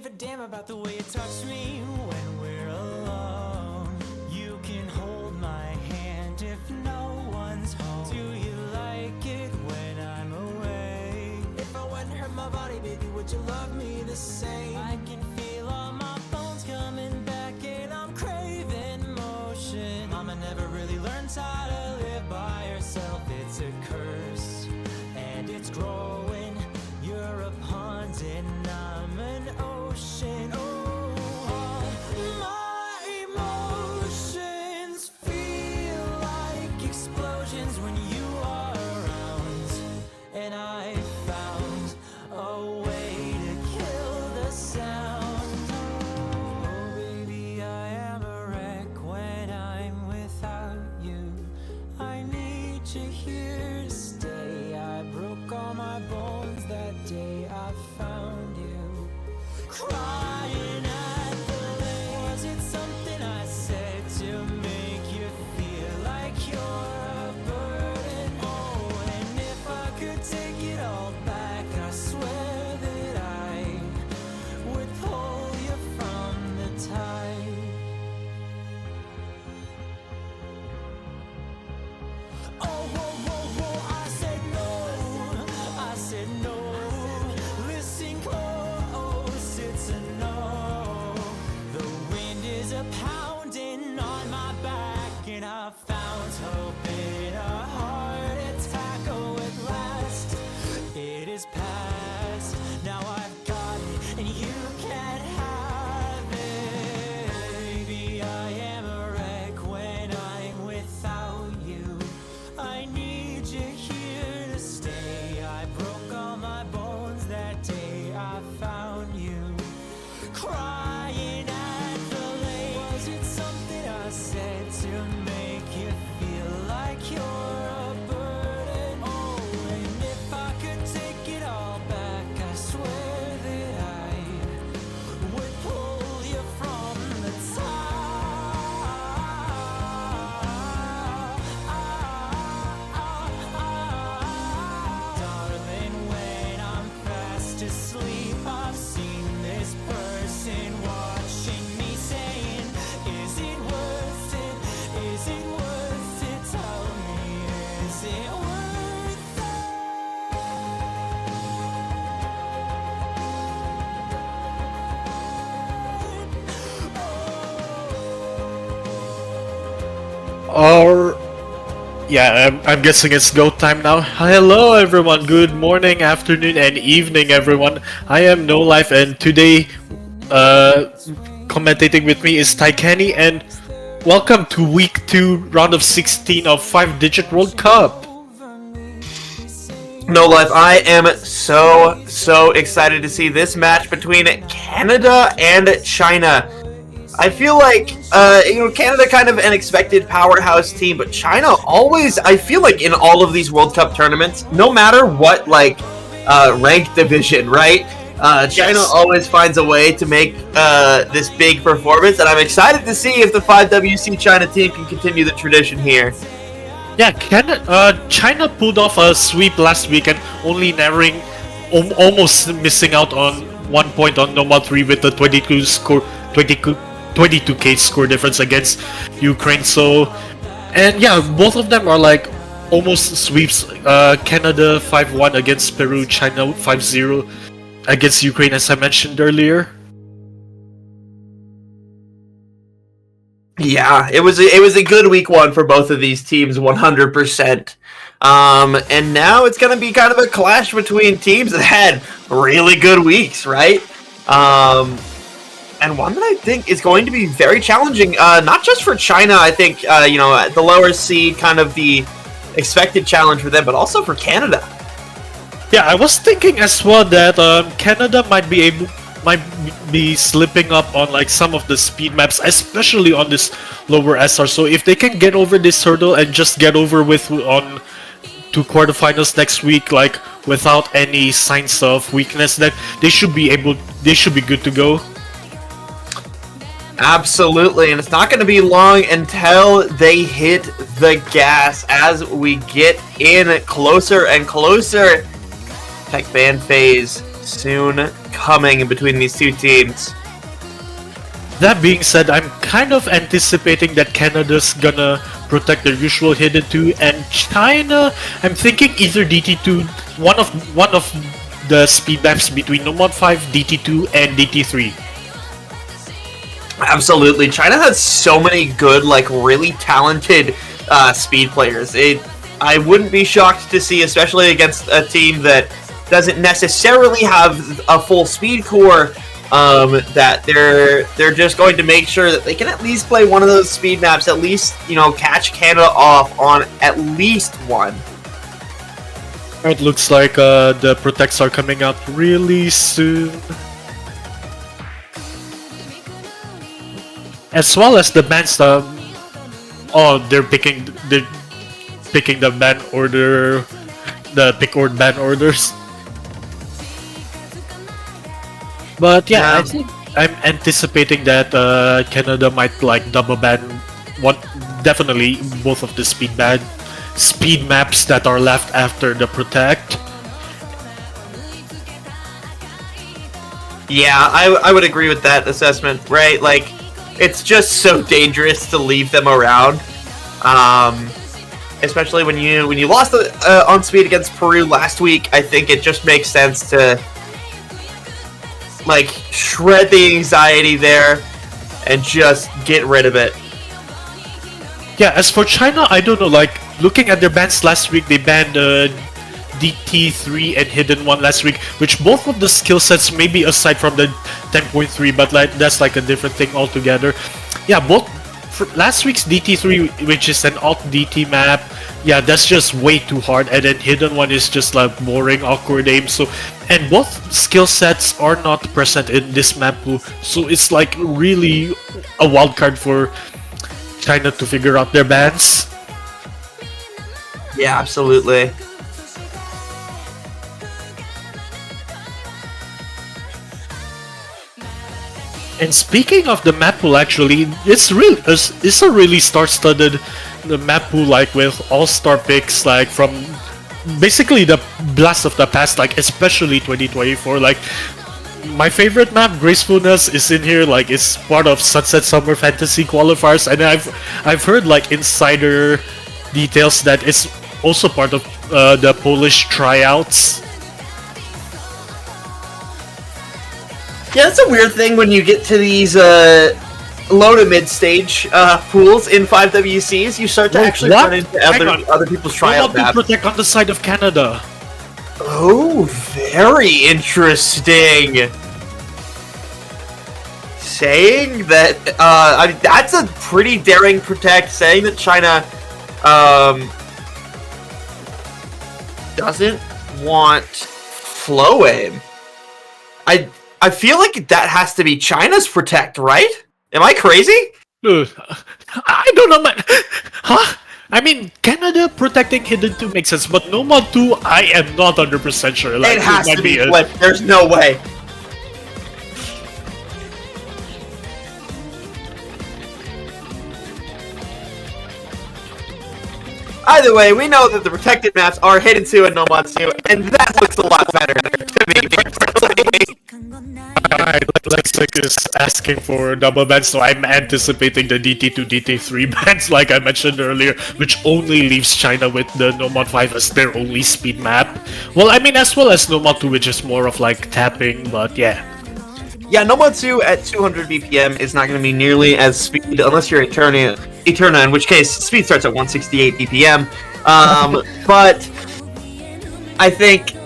give a damn about the way you touch me when we're alone. You can hold my hand if no one's home. Do you like it when I'm away? If I wouldn't hurt my body, baby, would you love me the same? I can feel all my bones coming back and I'm craving motion. Mama never really learned how to live by herself. It's a curse and it's growing. You're a pond and I'm an ocean. Oh, all my emotions feel like explosions when you are around. And I found a way to kill the sound. Oh, baby, I am a wreck when I'm without you. I need you here to stay. I broke all my bones that day I found you. Crying at the lake. Was it something I said to make you feel like you're a burden? Oh, and if I could take it all back, I swear that I would pull you from the tide. Oh, whoa, whoa, whoa, I said no, I said no, listen close, it's a no. The wind is a pounding on my back and I found hope in a heart attack. Oh, at last, it is past, now I've got it and you can't have it. Baby, I am a wreck when I'm without you. I need you here to stay. I broke all my bones that day I found you. Crying at the lake. Was it something I said to make you feel like you're a burden? Oh, and if I could take it all back, I swear that I would pull you from the top. Darling, when I'm fast asleep, I've seen this person watching me saying, is it worth it? Is it worth it? Tell me, is it worth Or yeah, I'm guessing it's go time now. Hello everyone, good morning, afternoon, and evening everyone. I am No Life, and today commentating with me is Taikani, and welcome to week 2, round of 16 of 5-digit World Cup. No Life, I am so excited to see this match between Canada and China. I feel like, Canada kind of an expected powerhouse team, but China always, I feel like in all of these World Cup tournaments, no matter what, ranked division, right? China always finds a way to make this big performance, and I'm excited to see if the 5WC China team can continue the tradition here. Yeah, China pulled off a sweep last weekend, only narrowing, almost missing out on 1 point on Nomad 3 with the 22k score difference against Ukraine. So, and yeah, both of them are like almost sweeps. Canada 5-1 against Peru, China 5-0 against Ukraine, as I mentioned earlier. Yeah, it was a good week 1 for both of these teams, 100%. And now it's going to be kind of a clash between teams that had really good weeks, right? And one that I think is going to be very challenging, not just for China, I think, the lower seed, kind of the expected challenge for them, but also for Canada. Yeah, I was thinking as well that Canada might be slipping up on like some of the speed maps, especially on this lower SR. So if they can get over this hurdle and just get over with on to quarterfinals next week, like without any signs of weakness, then they should be good to go. Absolutely, and it's not going to be long until they hit the gas as we get in closer and closer. Tech ban phase soon coming between these two teams. That being said, I'm kind of anticipating that Canada's gonna protect their usual hidden 2, and China, I'm thinking either DT2, one of the speed maps between Nomad 5, DT2, and DT3. Absolutely. China has so many good, like, really talented speed players. I wouldn't be shocked to see, especially against a team that doesn't necessarily have a full speed core, that they're just going to make sure that they can at least play one of those speed maps, at least, catch Canada off on at least one. It looks like the protects are coming out really soon. As well as the bans, they're picking the ban order, the pick or ban orders. But yeah, I think I'm anticipating that Canada might like double ban definitely both of the speed maps that are left after the protect. Yeah, I would agree with that assessment, right? Like, it's just so dangerous to leave them around, especially when you lost on speed against Peru last week. I think it just makes sense to like shred the anxiety there and just get rid of it. Yeah, as for China, I don't know, like, looking at their bans last week, they banned DT3 and Hidden 1 last week, which both of the skill sets, maybe aside from the 10.3, but like that's like a different thing altogether. Yeah, both last week's DT3, which is an alt DT map, yeah, that's just way too hard, and then Hidden 1 is just like boring, awkward aim. So, and both skill sets are not present in this map pool, so it's like really a wild card for China to figure out their bans. Yeah, absolutely. And speaking of the map pool, actually, it's a really star-studded map pool, like with all-star picks, like from basically the blast of the past, like especially 2024. Like, my favorite map, Gracefulness, is in here. Like, it's part of Sunset Summer Fantasy qualifiers, and I've heard like insider details that it's also part of the Polish tryouts. Yeah, it's a weird thing when you get to these low to mid stage pools in 5WCs. You start to actually run into other people's tryout maps. Protect on the side of Canada. Oh, very interesting. Saying that, I mean, that's a pretty daring protect. Saying that China doesn't want flow aim. I feel like that has to be China's protect, right? Am I crazy? I don't know, man. Huh? I mean, Canada protecting Hidden 2 makes sense, but Nomad 2, I am not 100% sure. Like, it has to be flipped. There's no way. Either way, we know that the protected maps are Hidden 2 and Nomad 2, and that looks a lot better to me personally. Alright, Lexic is asking for double bans, so I'm anticipating the DT2, DT3 bans, like I mentioned earlier, which only leaves China with the Nomad 5 as their only speed map. Well, I mean, as well as Nomad 2, which is more of like tapping, but yeah. Yeah, Nomad 2 at 200 BPM is not going to be nearly as speed, unless you're Eterna, in which case speed starts at 168 BPM. But I think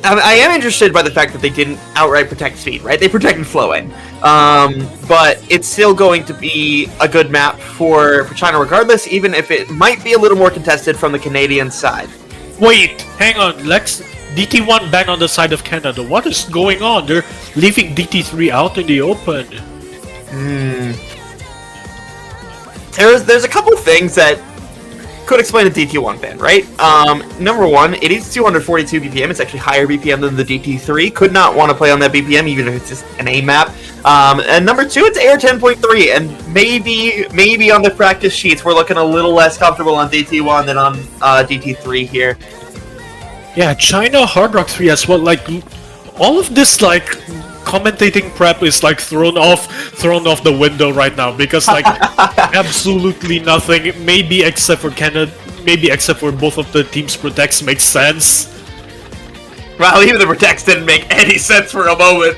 I am interested by the fact that they didn't outright protect speed, right? They protected flowing. But it's still going to be a good map for China regardless, even if it might be a little more contested from the Canadian side. Wait, hang on, Lex. DT1 ban on the side of Canada. What is going on? They're leaving DT3 out in the open. There's a couple things that could explain the DT1 ban, right? Number one, it is 242 BPM. It's actually higher BPM than the DT3. Could not want to play on that BPM, even if it's just an A map. And number two, it's AIR 10.3, and maybe on the practice sheets, we're looking a little less comfortable on DT1 than on DT3 here. Yeah, China Hard Rock 3 as well. Like, all of this like commentating prep is like thrown off the window right now because like absolutely nothing, maybe except for Canada, maybe except for both of the teams' protects makes sense. Well, even the protects didn't make any sense for a moment.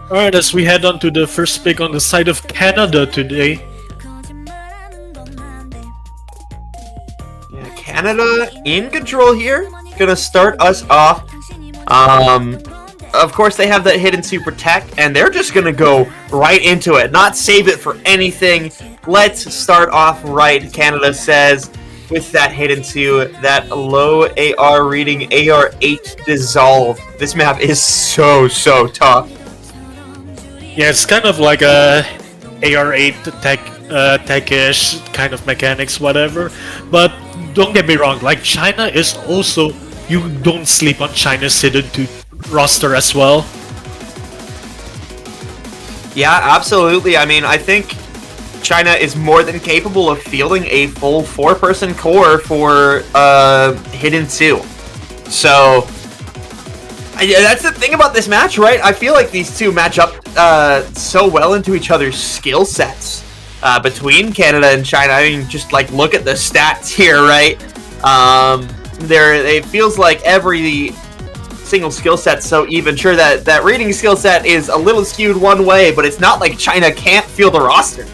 Alright, as we head on to the first pick on the side of Canada today. Yeah, Canada in control here. Gonna start us off. Of course, they have that hidden super tech, and they're just gonna go right into it, not save it for anything. Let's start off right, Canada says, with that hidden 2, that low AR reading AR8 dissolve. This map is so tough. Yeah, it's kind of like a AR8 tech-ish kind of mechanics, whatever. But don't get me wrong, like China is also, you don't sleep on China's hidden 2 roster as well. Yeah, absolutely. I mean, I think China is more than capable of fielding a full 4-person core for Hidden 2. So, that's the thing about this match, right? I feel like these two match up so well into each other's skill sets between Canada and China. I mean, just like look at the stats here, right? It feels like every single skill set so even. Sure, that reading skill set is a little skewed one way, but it's not like China can't field the roster.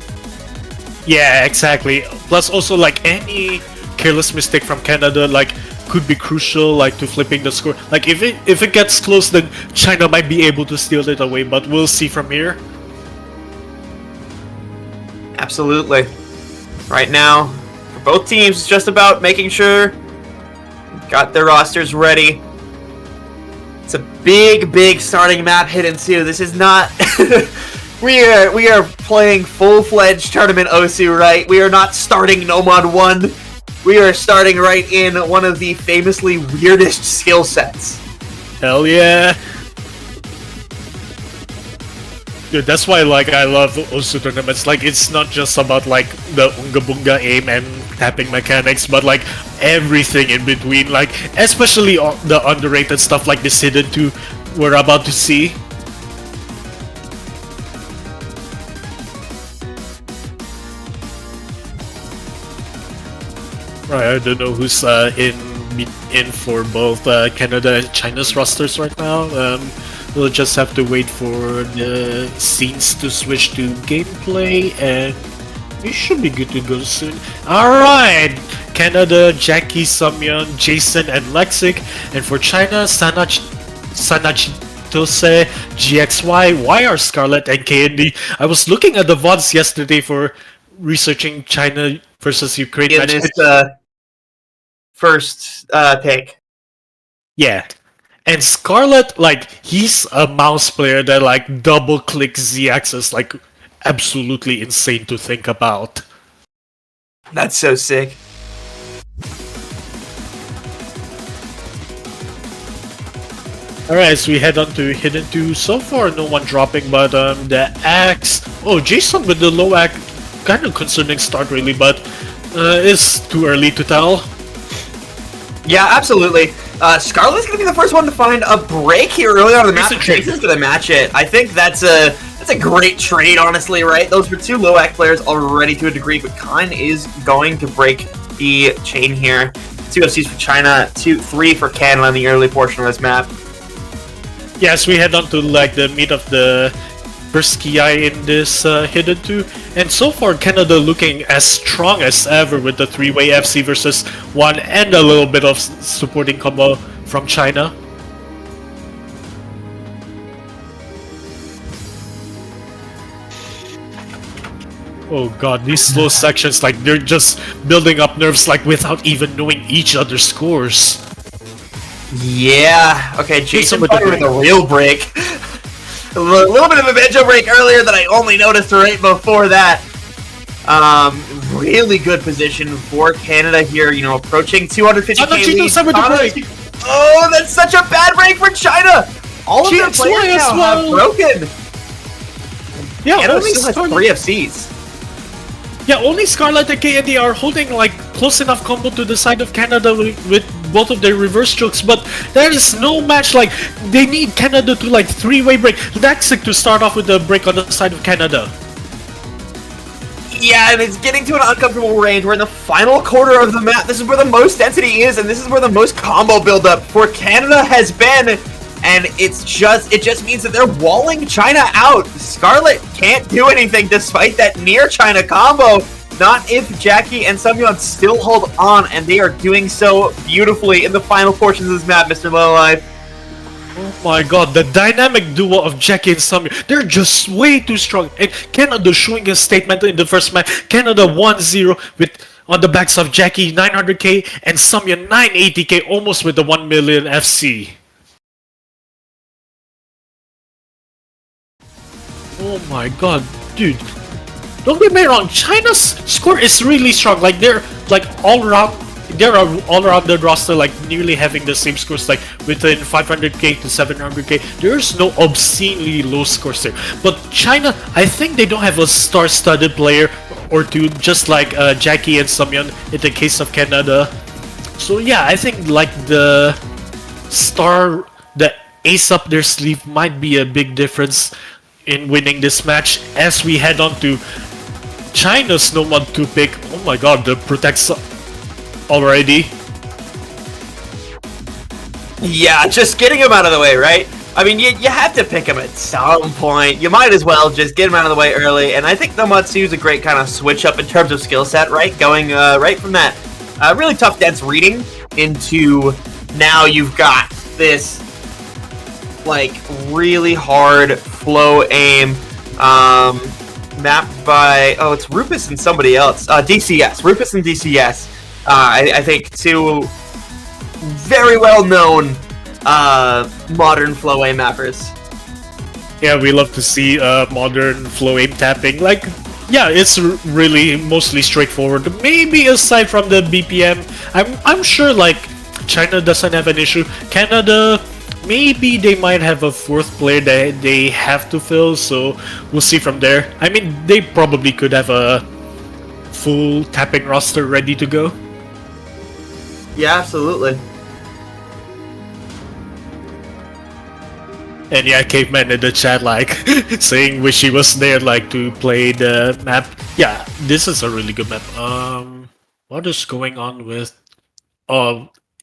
Yeah, exactly. Plus, also like any careless mistake from Canada, like could be crucial, like to flipping the score. Like if it gets close, then China might be able to steal it away. But we'll see from here. Absolutely. Right now, for both teams, it's just about making sure got their rosters ready. It's a big starting map Hidden 2. This is not. We are playing full-fledged tournament Osu, right? We are not starting Nomad 1. We are starting right in one of the famously weirdest skill sets. Hell yeah! Dude, that's why like I love Osu tournaments. Like it's not just about like the Unga Bunga aim and tapping mechanics, but like everything in between. Like especially the underrated stuff like this Hidden 2 we're about to see. Right, I don't know who's in for both Canada and China's rosters right now. We'll just have to wait for the scenes to switch to gameplay, and we should be good to go soon. Alright! Canada, Jackie, Samyeon, Jason, and Lexic. And for China, Sanachitose, GXY, YR Scarlet, and KND. I was looking at the VODs yesterday for researching China versus Ukraine In match. this first pick. Yeah. And Scarlet, like, he's a mouse player that, like, double-clicks Z-axis, like, absolutely insane to think about. That's so sick. Alright, so we head on to Hidden 2. So far, no one dropping, but the axe... Oh, Jason with the low axe, kind of concerning start, really, but it's too early to tell. Yeah, absolutely. Scarlet's gonna be the first one to find a break here early on in the map. Jason's gonna match it. I think that's a great trade, honestly, right? Those were two low-act players already to a degree, but Khan is going to break the chain here. 2 FCs for China, 3 for Canada in the early portion of this map. Yes, we head on to like the meat of the first KI in this Hidden 2, and so far Canada looking as strong as ever with the 3-way FC versus 1 and a little bit of supporting combo from China. Oh god, these slow sections, like they're just building up nerves like without even knowing each other's scores. Yeah, okay, Jason with break. a real break. A little bit of a Benjo break earlier that I only noticed right before that. Really good position for Canada here, you know, approaching 250k lead. Oh, that's such a bad break for China! All of their players now have broken! Yeah, Canada still has 3 FCs. Yeah, only Scarlet and KND are holding like close enough combo to the side of Canada with both of their reverse strokes, but there is no match. Like, they need Canada to like three-way break. Lexic to start off with a break on the side of Canada. Yeah, and it's getting to an uncomfortable range. We're in the final quarter of the map. This is where the most density is, and this is where the most combo buildup for Canada has been. And it just means that they're walling China out. Scarlet can't do anything despite that near China combo. Not if Jackie and Sumyon still hold on, and they are doing so beautifully in the final portions of this map, Mr. Lowlife. Oh my god, the dynamic duo of Jackie and Sumyon, they're just way too strong. And Canada showing a statement in the first match. Canada 1-0 with on the backs of Jackie 900k and Sumyon 980k, almost with the 1 million FC. Oh my god, dude. Don't get me wrong, China's score is really strong. Like, they're like all around the roster, like nearly having the same scores, like within 500k to 700k. There's no obscenely low scores there. But China, I think they don't have a star-studded player or two, just like Jackie and Sumyon in the case of Canada. So yeah, I think like the ace up their sleeve might be a big difference in winning this match as we head on to China's Nomad 2 pick. Oh my god, the protects already. Yeah, just getting him out of the way, right? I mean, you have to pick him at some point. You might as well just get him out of the way early. And I think Nomad 2 is a great kind of switch up in terms of skill set, right? Going right from that really tough dense reading into now you've got this like really hard flow aim mapped by it's Rupus and somebody else, DCS, Rupus and DCS. I think two very well known modern flow aim mappers. Yeah, we love to see modern flow aim tapping. Like, yeah, it's really mostly straightforward. Maybe aside from the BPM, I'm sure like China doesn't have an issue. Canada, maybe they might have a fourth player that they have to fill, so we'll see from there. I mean, they probably could have a full tapping roster ready to go. Yeah, absolutely. And yeah, Caveman in the chat like saying wish he was there like to play the map. Yeah, this is a really good map. What is going on with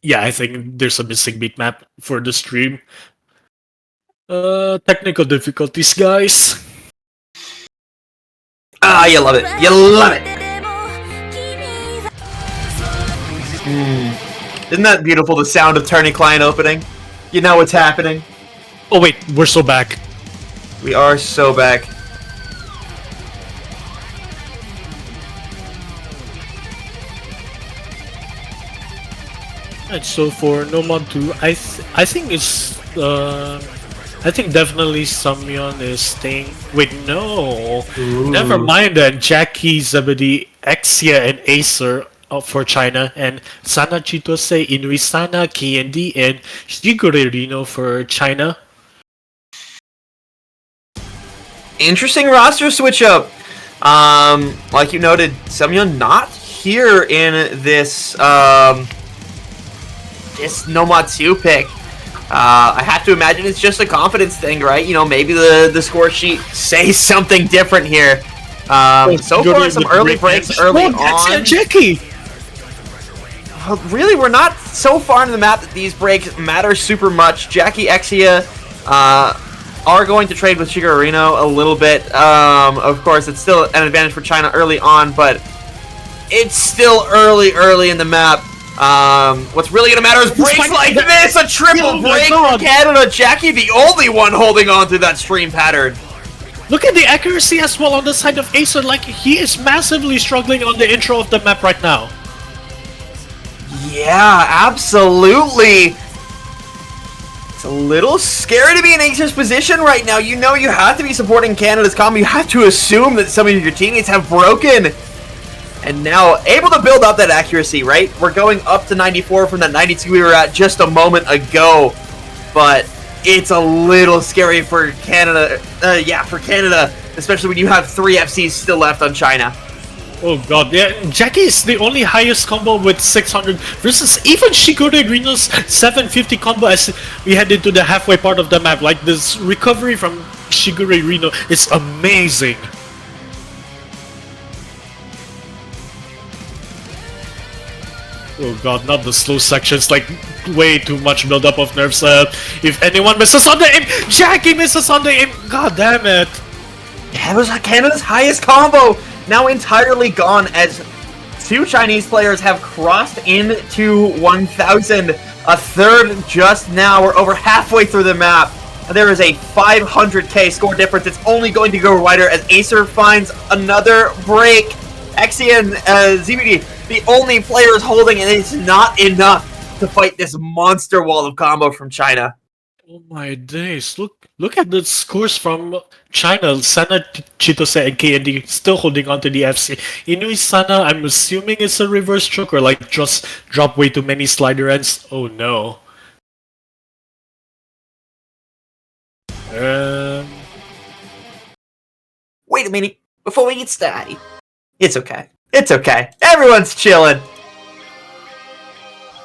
yeah, I think there's a missing beat map for the stream. Technical difficulties, guys. Ah, you love it. You love it. Isn't that beautiful, the sound of Tourney Client opening? You know what's happening. Oh wait, we're so back. We are so back. And so for Nomad 2, I think it's I think definitely Sumyon is staying. Wait, no. Ooh. Never mind then. Jackie, Zebedee, Exia, and Acer for China, and Sana Chitose, Inuisana, KND, and Shigure Rino for China. Interesting roster switch up. Like you noted, Sumyon not here in this this Nomad 2 pick. I have to imagine it's just a confidence thing, right? You know, maybe the score sheet says something different here. So far, some early breaks early on. Jackie! Really, we're not so far into the map that these breaks matter super much. Jackie, Exia are going to trade with Shigure Rino a little bit. Of course, it's still an advantage for China early on, but it's still early in the map. What's really going to matter is breaks like this! A triple break for Canada! Jackie, the only one holding on to that stream pattern. Look at the accuracy as well on the side of Acer. Like, he is massively struggling on the intro of the map right now. Yeah, absolutely. It's a little scary to be in Acer's position right now. You know you have to be supporting Canada's combo. You have to assume that some of your teammates have broken. And now able to build up that accuracy, right? We're going up to 94 from that 92 we were at just a moment ago. But it's a little scary for Canada. Yeah, for Canada, especially when you have 3 FCs still left on China. Oh god, yeah, Jackie is the only highest combo with 600 versus even Shigure Rino's 750 combo as we head into the halfway part of the map. Like, this recovery from Shigure Rino is amazing. Oh god, not the slow sections, like way too much build-up of nerfs. If anyone misses on the aim, Jackie misses on the aim, god damn it. That was Canada's highest combo! Now entirely gone as two Chinese players have crossed into 1,000. A third just now. We're over halfway through the map. There is a 500k score difference. It's only going to go wider as Acer finds another break. Exi and ZBD, the only players holding, and it's not enough to fight this monster wall of combo from China. Oh my days, look at the scores from China. Sana, Chitose, and KND still holding on to the FC. Inui Sana, I'm assuming it's a reverse choke or like just drop way too many slider ends. Oh no. Wait a minute, before we get started. It's okay. It's okay. Everyone's chilling.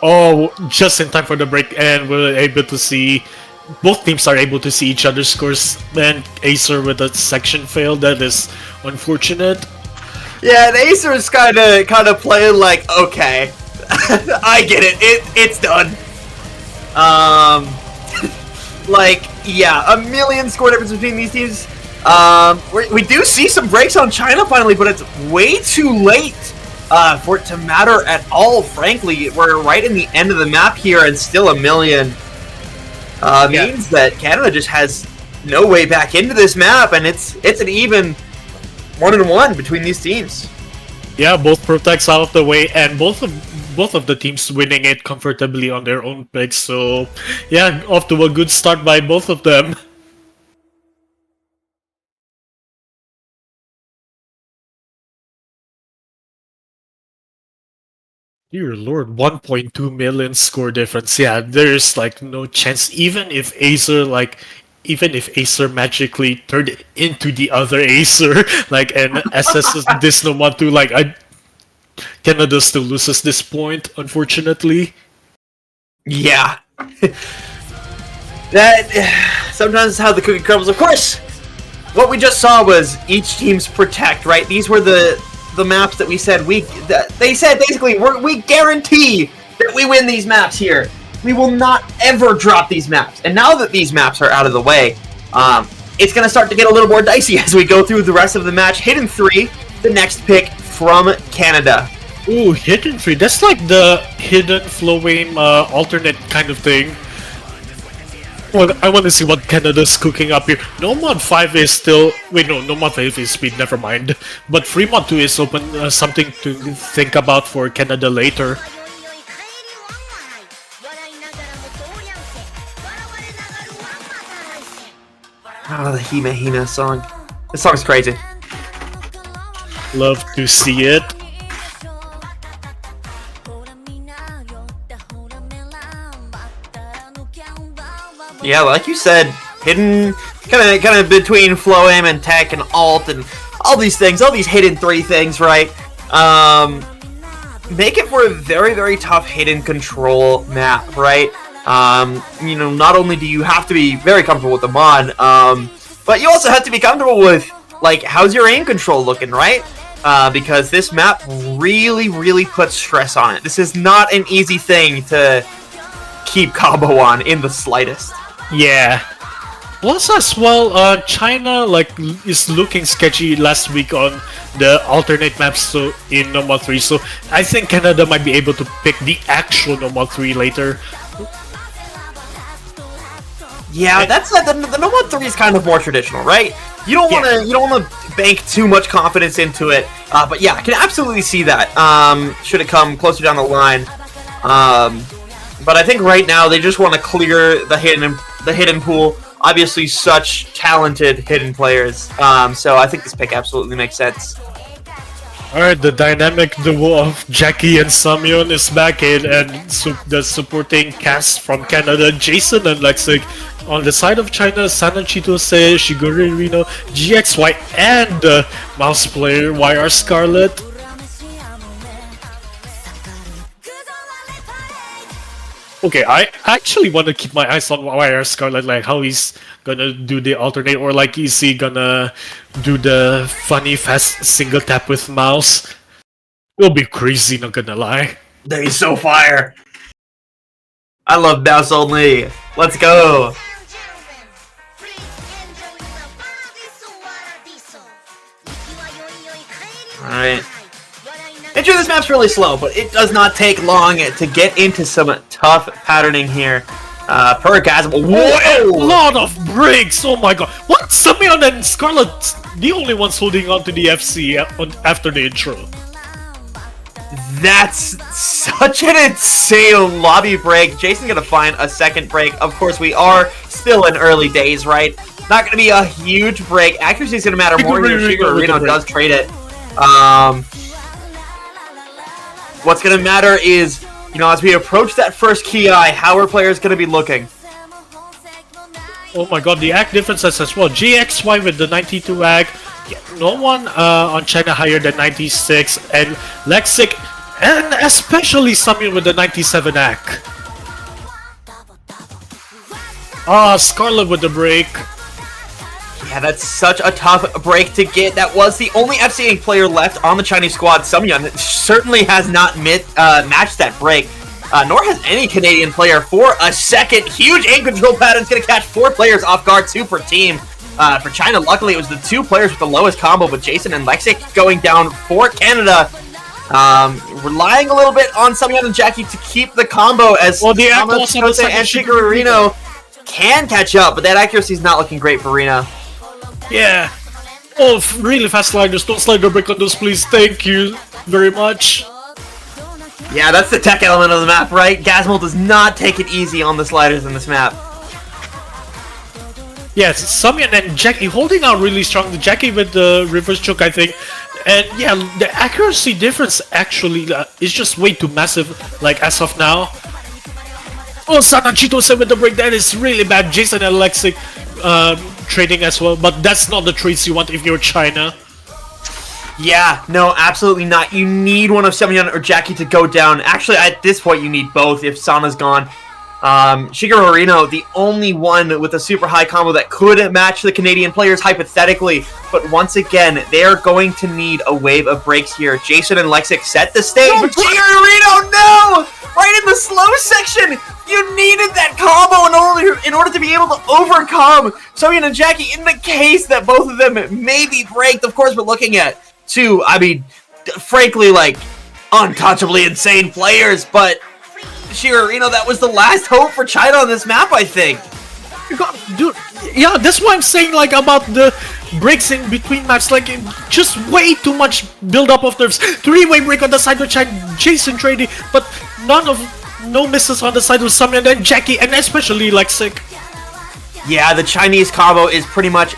Oh, just in time for the break, and we're able to see both teams are able to see each other's scores. And Acer with a section fail, that is unfortunate. Yeah, and Acer's kind of playing like, okay, I get it. It's done. Like, yeah, a million score difference between these teams. We do see some breaks on China finally, but it's way too late for it to matter at all, frankly. We're right in the end of the map here, and still a million. Means that Canada just has no way back into this map, and it's an even 1-1 between these teams. Yeah, both protects out of the way, and both of the teams winning it comfortably on their own picks. So, yeah, off to a good start by both of them. Dear lord, 1.2 million score difference. Yeah, there's like no chance. Even if Acer magically turned into the other Acer, like, and SS this no Matu, like, Canada still loses this point, unfortunately. Yeah. That sometimes is how the cookie crumbles. Of course, what we just saw was each team's protect, right? These were the maps that we said they said basically we guarantee that we win these maps here. We will not ever drop these maps. And now that these maps are out of the way, it's going to start to get a little more dicey as we go through the rest of the match. Hidden 3, the next pick from Canada. Ooh, Hidden 3. That's like the hidden flowing alternate kind of thing. Well, I want to see what Canada's cooking up here. Nomad 5 is still... Wait, no, Nomad 5 is speed, never mind. But Fremont 2 is open, something to think about for Canada later. Oh, the Hime Hina song. This song's crazy. Love to see it. Yeah, like you said, hidden, kind of between flow aim and tech and alt and all these things, all these hidden 3 things, right? Make it for a very, very tough hidden control map, right? You know, not only do you have to be very comfortable with the mod, but you also have to be comfortable with, like, how's your aim control looking, right? Because this map really, really puts stress on it. This is not an easy thing to keep combo on in the slightest. Yeah. Plus as well, China is looking sketchy last week on the alternate maps so in Nomad 3, so I think Canada might be able to pick the actual Nomad 3 later. Yeah, that's the Nomad 3 is kind of more traditional, right? You don't want to bank too much confidence into it, but yeah, I can absolutely see that. Should it come closer down the line, but I think right now they just want to clear the hidden pool. Obviously, such talented hidden players, so I think this pick absolutely makes sense. Alright, the dynamic duo of Jackie and Samyeon is back in, and the supporting cast from Canada, Jason and Lexig. On the side of China, Sana Chitose, Shigure Rino, GXY, and Mouse player YR Scarlet. Okay, I actually want to keep my eyes on YR Scarlet, like how he's gonna do the alternate, or like is he gonna do the funny fast single tap with mouse? It'll be crazy, not gonna lie. He's so fire. I love mouse only. Let's go. Alright. Intro this map's really slow, but it does not take long to get into some tough patterning here. Per Gasm. A Whoa! lot of breaks! Oh my god. What? Samyon and Scarlet, the only ones holding on to the FC after the intro. That's such an insane lobby break. Jason's gonna find a second break. Of course, we are still in early days, right? Not gonna be a huge break. Accuracy is gonna matter more here. Shigarino does trade it. What's gonna matter is, you know, as we approach that first Ki, how are players gonna be looking? Oh my god, the ACK differences as well. GXY with the 92 ACK. Yeah, no one on China higher than 96, and Lexic, and especially Samyon with the 97 ACK. Scarlet with the break. Yeah, that's such a tough break to get. That was the only FCA player left on the Chinese squad. Samyon certainly has not matched that break, nor has any Canadian player for a second. Huge aim control pattern's gonna catch 4 players off guard, 2 per team. For China, luckily, it was the 2 players with the lowest combo, with Jason and Lexic going down for Canada. Relying a little bit on Samyon and Jackie to keep the combo, as well, the Thomas and Shigarino can catch up, but that accuracy is not looking great for Reno. Yeah. Oh, really fast sliders. Don't slide the break on those, please. Thank you very much. Yeah, that's the tech element of the map, right? Gazmol does not take it easy on the sliders in this map. Yes, Samyon and Jackie holding out really strong. The Jackie with the reverse choke, I think. And yeah, the accuracy difference actually is just way too massive, like as of now. Oh, Sanachito said with the break, that is really bad. Jason and Lexic trading as well, but that's not the trades you want if you're China. Yeah, no, absolutely not. You need one of Samyon or Jackie to go down. Actually, at this point, you need both if Sana's gone. Shigeru Reno, the only one with a super high combo that could match the Canadian players hypothetically, but once again, they're going to need a wave of breaks here. Jason and Lexic set the stage, but Shigeru Reno, no! Right in the slow section! You needed that combo in order to be able to overcome Samyon and Jackie in the case that both of them may be breaked. Of course, we're looking at 2, I mean, frankly, like, untouchably insane players, but Shigarino, that was the last hope for China on this map, I think. Dude, yeah, that's why I'm saying, like, about the breaks in between maps, like, just way too much build-up of nerves. 3-way break on the side of Jason trading, but no misses on the side of Samyon and Jackie, and especially Lexic. Yeah, the Chinese combo is pretty much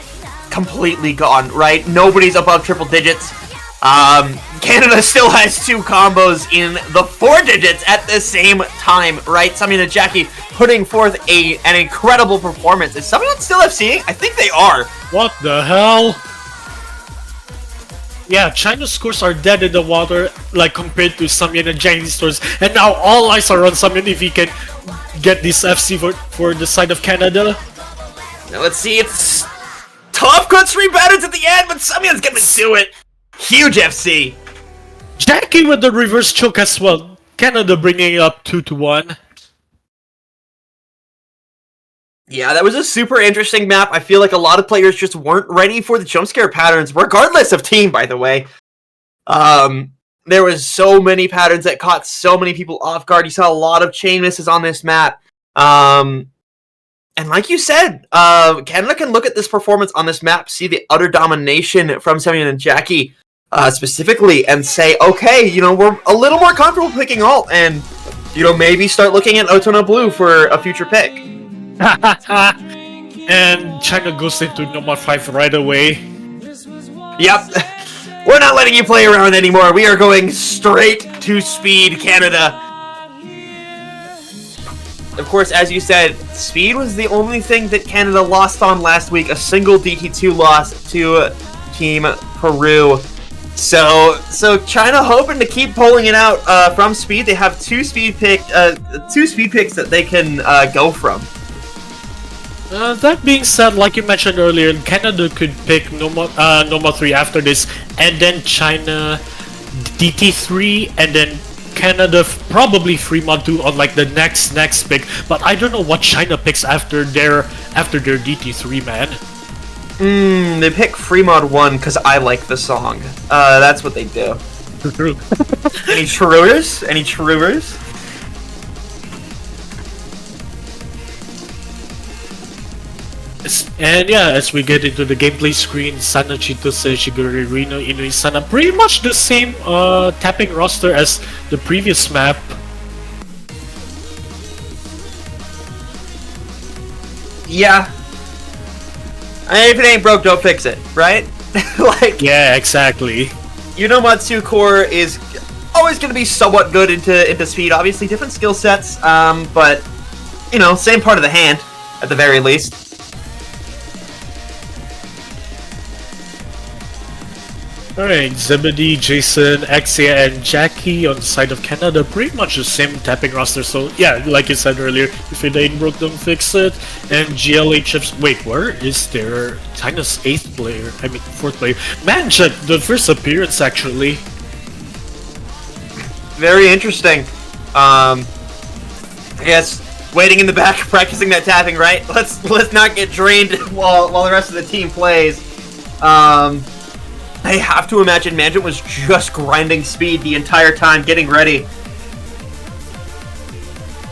completely gone, right? Nobody's above triple digits. Canada still has 2 combos in the 4 digits at the same time, right? Samyon and Jackie putting forth an incredible performance. Is Samyon still FCing? I think they are. What the hell? Yeah, China's scores are dead in the water, like compared to Samyon and Jackie's scores, and now all eyes are on Samyon if he can get this FC for the side of Canada. Now let's see, it's tough cut stream patterns at the end, but Samyon's gonna do it. Huge FC. Jackie with the reverse choke as well. Canada bringing it up 2-1. Yeah, that was a super interesting map. I feel like a lot of players just weren't ready for the jump scare patterns, regardless of team, by the way. There was so many patterns that caught so many people off guard. You saw a lot of chain misses on this map. And like you said, Canada can look at this performance on this map, see the utter domination from Samyon and Jackie specifically, and say, okay, you know, we're a little more comfortable picking alt, and, you know, maybe start looking at Otona Blue for a future pick. And China goes into number 5 right away. Yep. We're not letting you play around anymore. We are going straight to speed, Canada. Of course, as you said, speed was the only thing that Canada lost on last week. A single DT2 loss to Team Peru. So China hoping to keep pulling it out from speed. They have two speed picks that they can go from. That being said, like you mentioned earlier, Canada could pick Noma 3 after this, and then China DT3, and then Canada probably Fremont 2 on like the next pick. But I don't know what China picks after their DT3, man. They pick Fremont 1 because I like the song. That's what they do. True. Any truers? Any truers? And yeah, as we get into the gameplay screen, Sana Chitose, Shigure Rino, Inui Sana, pretty much the same tapping roster as the previous map. Yeah. I mean, if it ain't broke, don't fix it, right? Like, Yeah, exactly. Unomatsu core is always going to be somewhat good into speed. Obviously, different skill sets, but you know, same part of the hand at the very least. Alright, Zebedee, Jason, Exia, and Jackie on the side of Canada, pretty much the same tapping roster, so yeah, like you said earlier, if it ain't broke, don't fix it. And GLHF's, wait, where is their China's 8th player? I mean, 4th player. Manjet, the first appearance actually. Very interesting. I guess waiting in the back, practicing that tapping, right? Let's not get drained while the rest of the team plays. I have to imagine Manjit was just grinding speed the entire time, getting ready.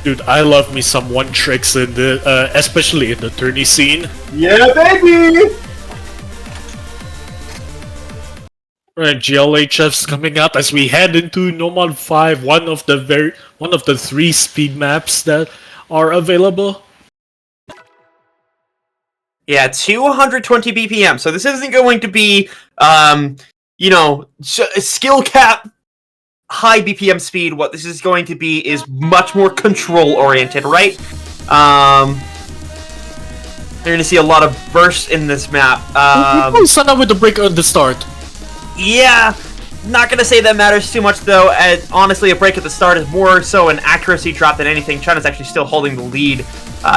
Dude, I love me some one tricks in the, especially in the tourney scene. Yeah, baby! Right, GLHF's coming up as we head into Nomad 5, one of the 3 speed maps that are available. Yeah, 220 BPM. So this isn't going to be, you know, skill cap high BPM speed. What this is going to be is much more control oriented, right? You're going to see a lot of bursts in this map. Sana with the break at the start. Yeah, not going to say that matters too much though. As honestly, a break at the start is more so an accuracy drop than anything. China's actually still holding the lead,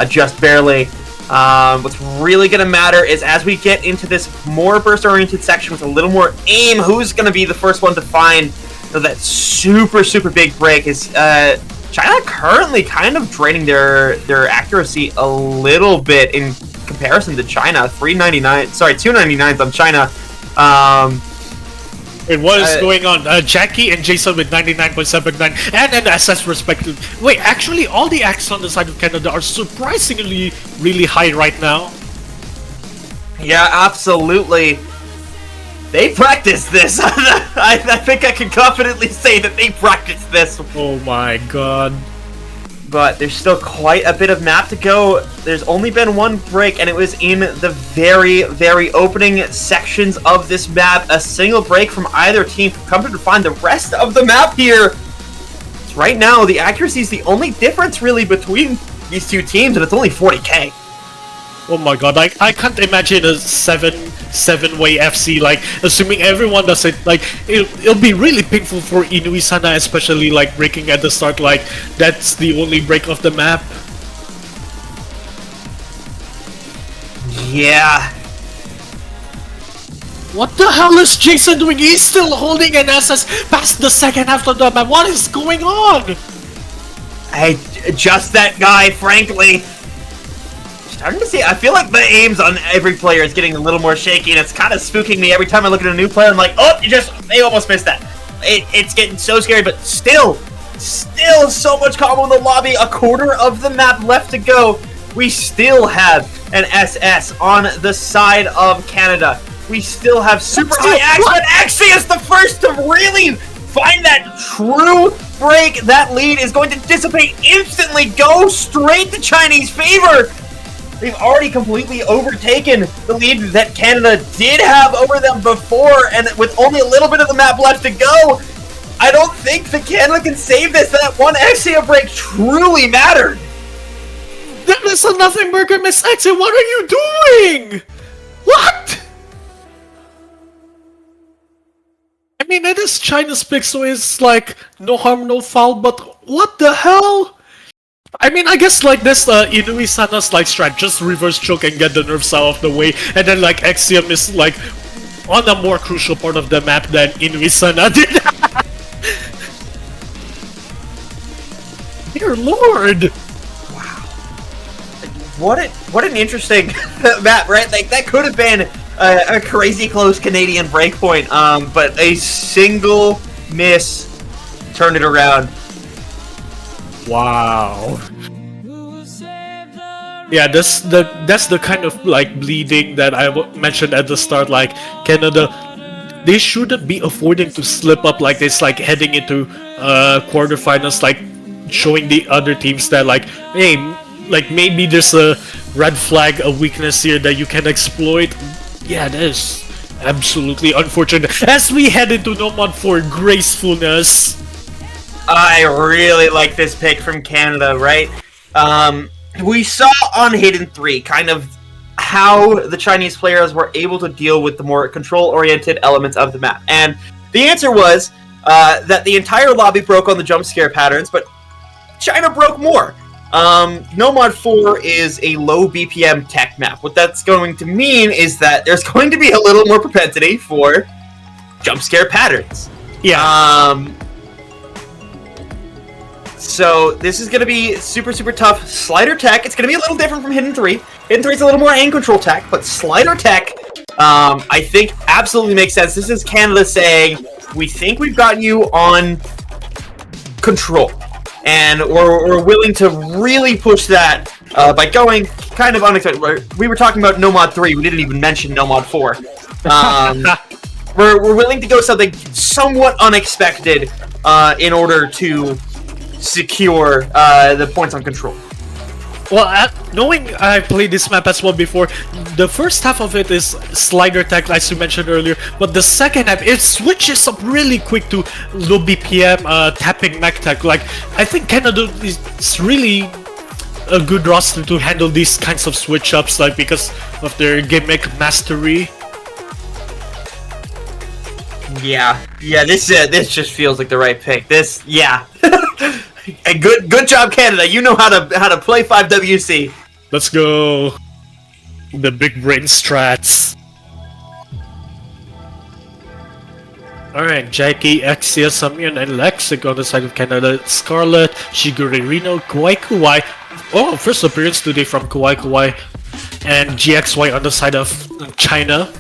just barely. What's really going to matter is as we get into this more burst-oriented section with a little more aim, who's going to be the first one to find that super big break is China currently kind of draining their accuracy a little bit in comparison to China. 299s on China. Wait, what is going on? Jackie and Jason with 99.79 and an SS respectively. Wait, actually all the acts on the side of Canada are surprisingly really high right now. Yeah, absolutely. They practiced this. I think I can confidently say that they practiced this. Oh my god. But there's still quite a bit of map to go. There's only been one break, and it was in the very opening sections of this map. A single break from either team to come to find the rest of the map here. So right now, the accuracy is the only difference really between these two teams, and it's only 40k. Oh my god, I can't imagine a 7-way FC, like, assuming everyone does it, like, it'll be really painful for Inui Sana, especially, like, breaking at the start, like, that's the only break of the map. Yeah. What the hell is Jason doing? He's still holding an SS past the second half of the map. What is going on? Just that guy, frankly. Starting to see, I feel like the aims on every player is getting a little more shaky, and it's kind of spooking me every time I look at a new player. I'm like, oh, they almost missed that. It's getting so scary, but still so much combo in the lobby. A quarter of the map left to go. We still have an SS on the side of Canada. We still have super high axe, but Axie is the first to really find that true break. That lead is going to dissipate instantly, go straight to Chinese favor. They've already completely overtaken the lead that Canada did have over them before, and with only a little bit of the map left to go, I don't think that Canada can save this. That one Exia break truly mattered. That is a nothing burger, Miss Exia. What are you doing? What? mean, it is China's pick, so it's like no harm, no foul. But what the hell? I mean, I guess like this Inui Sana's like strat, just reverse choke and get the nerfs out of the way, and then like Exium is like on a more crucial part of the map than Inui Sana did. Dear lord! What an interesting map, right? Like that could have been a crazy close Canadian breakpoint, but a single miss turned it around. Wow. Yeah, that's the kind of like bleeding that I mentioned at the start. Like Canada, they shouldn't be affording to slip up like this, like heading into quarterfinals, like showing the other teams that like, hey, like maybe there's a red flag, a weakness here that you can exploit. Yeah, that is absolutely unfortunate. As we head into Nomad for gracefulness. I really like this pick from Canada, right? We saw on Hidden 3 kind of how the Chinese players were able to deal with the more control-oriented elements of the map. And the answer was that the entire lobby broke on the jump scare patterns, but China broke more. Nomad 4 is a low BPM tech map. What that's going to mean is that there's going to be a little more propensity for jump scare patterns. Yeah. So this is going to be super, super tough. Slider tech, it's going to be a little different from Hidden 3. Hidden 3 is a little more aim control tech, but slider tech, I think absolutely makes sense. This is Canada saying, we think we've got you on control. And we're willing to really push that by going kind of unexpected. We were talking about Nomad 3, we didn't even mention Nomad 4. We're willing to go something somewhat unexpected in order to secure the points on control. Well, knowing I played this map as well before, the first half of it is slider tech, as you mentioned earlier, but the second half, it switches up really quick to low BPM tapping mech tech. Like, I think Canada is really a good roster to handle these kinds of switch-ups, like, because of their gimmick mastery. Yeah, this just feels like the right pick. And good job, Canada. You know how to play 5WC. Let's go. The big brain strats. Alright, Jackie, Exia, Samyun, and Lexic on the side of Canada. Scarlet, Shigure Reno, Kawaii Kawaii. Oh, first appearance today from Kawaii Kawaii. And GXY on the side of China.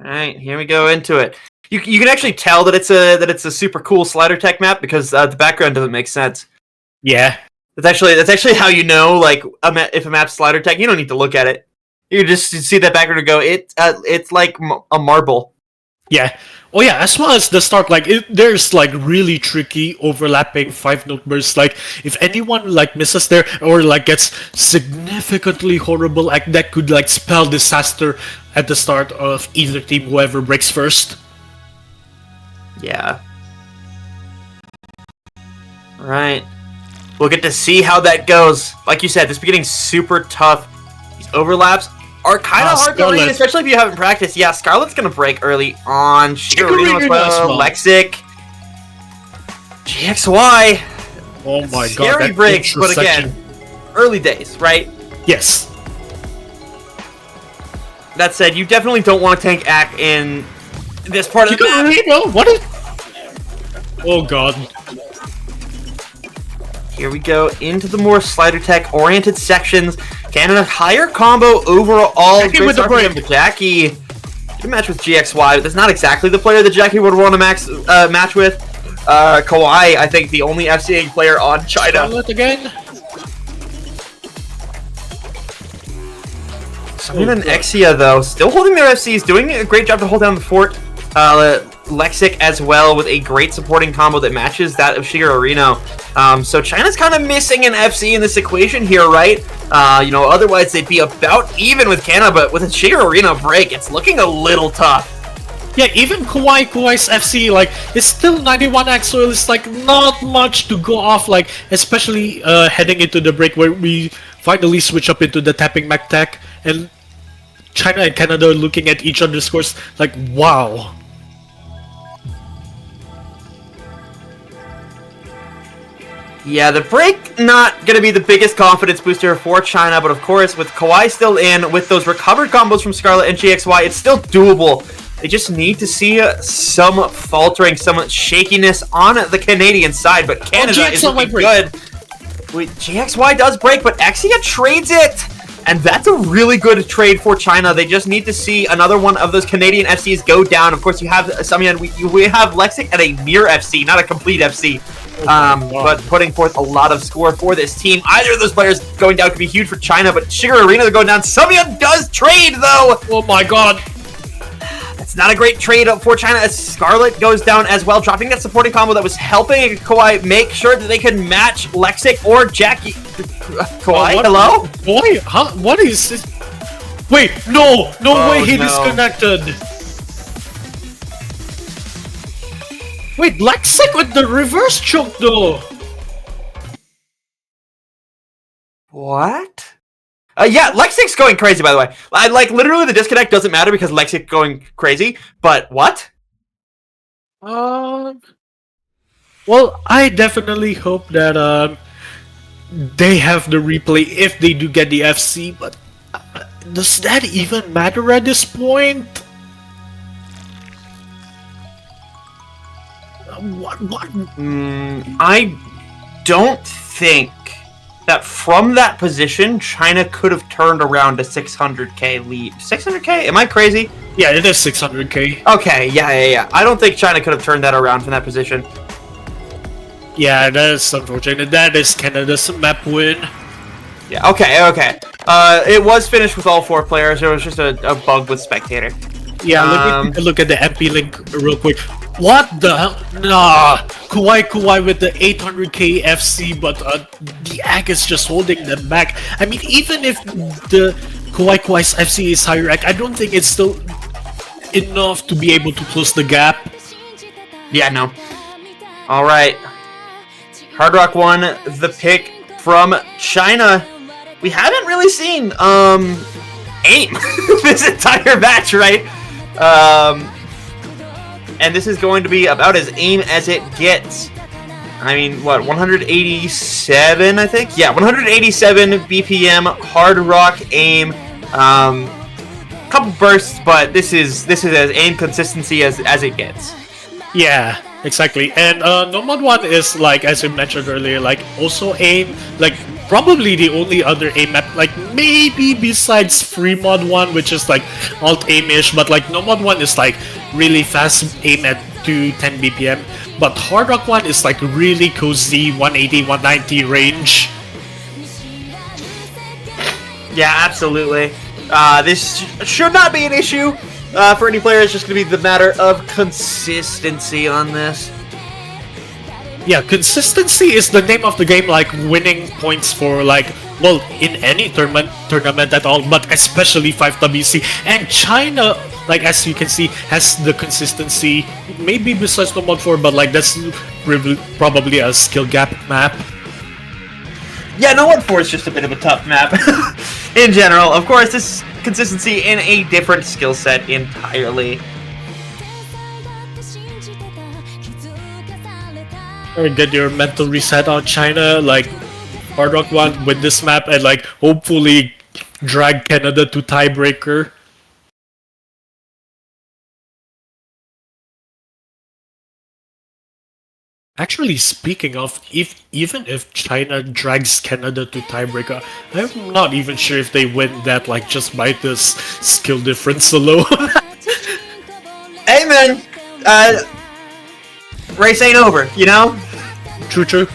Alright, here we go into it. You can actually tell that it's a super cool slider tech map because the background doesn't make sense. Yeah. That's actually how you know, like, if a map's slider tech. You don't need to look at it. You just see that background and go, it's like a marble. Yeah. Oh yeah, as well as the start, like, there's like really tricky overlapping 5-note bursts. Like, if anyone like misses there or like gets significantly horrible, like that could like spell disaster at the start of either team, whoever breaks first. Yeah. Right. We'll get to see how that goes. Like you said, this beginning super tough. These overlaps are kind of hard to read, especially if you haven't practiced. Yeah, Scarlet's gonna break early on. Shigarino as well. Lexic. GXY. Oh my god. Scary breaks, but again, early days, right? Yes. That said, you definitely don't want to tank Ack in this part of the map. Shigarino? What is... Oh god. Here we go into the more slider tech oriented sections. Canada higher combo overall. Jackie with the break. Jackie can match with GXY, but that's not exactly the player that Jackie would want to match with. Kawaii, I think the only FCA player on China. Scarlet again? Samyun and Exia, though, still holding their FCs, doing a great job to hold down the fort. Lexic as well with a great supporting combo that matches that of Shigeru Reno. So China's kind of missing an FC in this equation here, right? Otherwise they'd be about even with Canada, but with a Shigeru Reno break, it's looking a little tough. Yeah, even Kawai's FC, like, it's still 91x, so it's like not much to go off, like, especially heading into the break where we finally switch up into the tapping mech tech. And China and Canada are looking at each other's scores like, wow. Yeah, the break not going to be the biggest confidence booster for China, but of course, with Kawhi still in, with those recovered combos from Scarlet and GXY, it's still doable. They just need to see some faltering, some shakiness on the Canadian side, but Canada is looking good. GXY does break, but Exia trades it! And that's a really good trade for China. They just need to see another one of those Canadian FCs go down. Of course, you have Samyan, we have Lexic at a near FC, not a complete FC. But putting forth a lot of score for this team. Either of those players going down could be huge for China, but Shiger Arena going down. Samyan does trade, though! Oh my god! It's not a great trade for China as Scarlet goes down as well, dropping that supporting combo that was helping Kawhi make sure that they could match Lexic or Jackie. Kawhi, hello? Kawhi? Huh? What is this? Wait, no! No way, he disconnected! Wait, Lexic with the reverse choke though! What? Yeah, Lexic's going crazy, by the way. Literally the disconnect doesn't matter because Lexic going crazy, but what? Well, I definitely hope that, they have the replay if they do get the FC, but does that even matter at this point? What? I don't think that from that position, China could have turned around a 600k lead. 600k? Am I crazy? Yeah, it is 600k. Okay, yeah. I don't think China could have turned that around from that position. Yeah, that is unfortunate. That is Canada's map win. Yeah, okay. It was finished with all 4 players. It was just a bug with Spectator. Yeah, look at the MP link real quick. What the hell? Nah, Kawhi with the 800k FC, but the AG is just holding them back. I mean, even if the Kawhi's FC is higher AG, I don't think it's still enough to be able to close the gap. Yeah, no. Alright. Hard Rock won the pick from China. We haven't really seen, AIM this entire match, right? And this is going to be about as AIM as it gets. I mean, what, 187, I think? Yeah, 187 BPM, Hard Rock AIM. Couple bursts, but this is as AIM consistency as it gets. Yeah, exactly. And Nomad 1 is, like, as you mentioned earlier, like, also AIM, like, probably the only other AIM map, like, maybe besides Free Mod 1, which is, like, alt AIM-ish, but, like, Nomad 1 is, like, really fast AIM at 210 BPM, but Hard Rock 1 is, like, really cozy 180, 190 range. Yeah, absolutely. This should not be an issue for any player. It's just going to be the matter of consistency on this. Yeah, consistency is the name of the game, like winning points for, like, well, in any tournament at all, but especially 5WC. And China, like, as you can see, has the consistency, maybe besides the Mod 4, but, like, that's probably a skill gap map. Yeah, no Mod 4 is just a bit of a tough map in general. Of course, this consistency in a different skill set entirely. Or get your mental reset on China, like Hard Rock 1 with this map, and like hopefully drag Canada to tiebreaker. Actually, speaking of, even if China drags Canada to tiebreaker, I'm not even sure if they win that, like, just by this skill difference alone. Hey man, race ain't over, you know? True.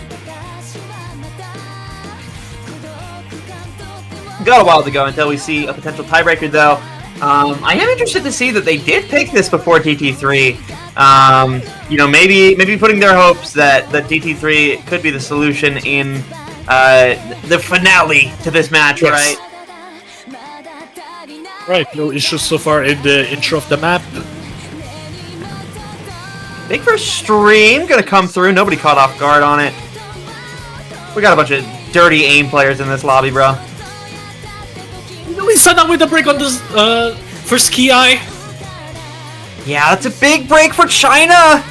Got a while to go until we see a potential tiebreaker, though. I am interested to see that they did pick this before DT3. You know, maybe putting their hopes that DT3 could be the solution in the finale to this match, Yes. right? Right, no issues so far in the intro of the map. Big First Stream gonna come through. Nobody caught off guard on it. We got a bunch of dirty AIM players in this lobby, bro. You know, he's Sana with the break on this first Ki. Yeah, that's a big break for China.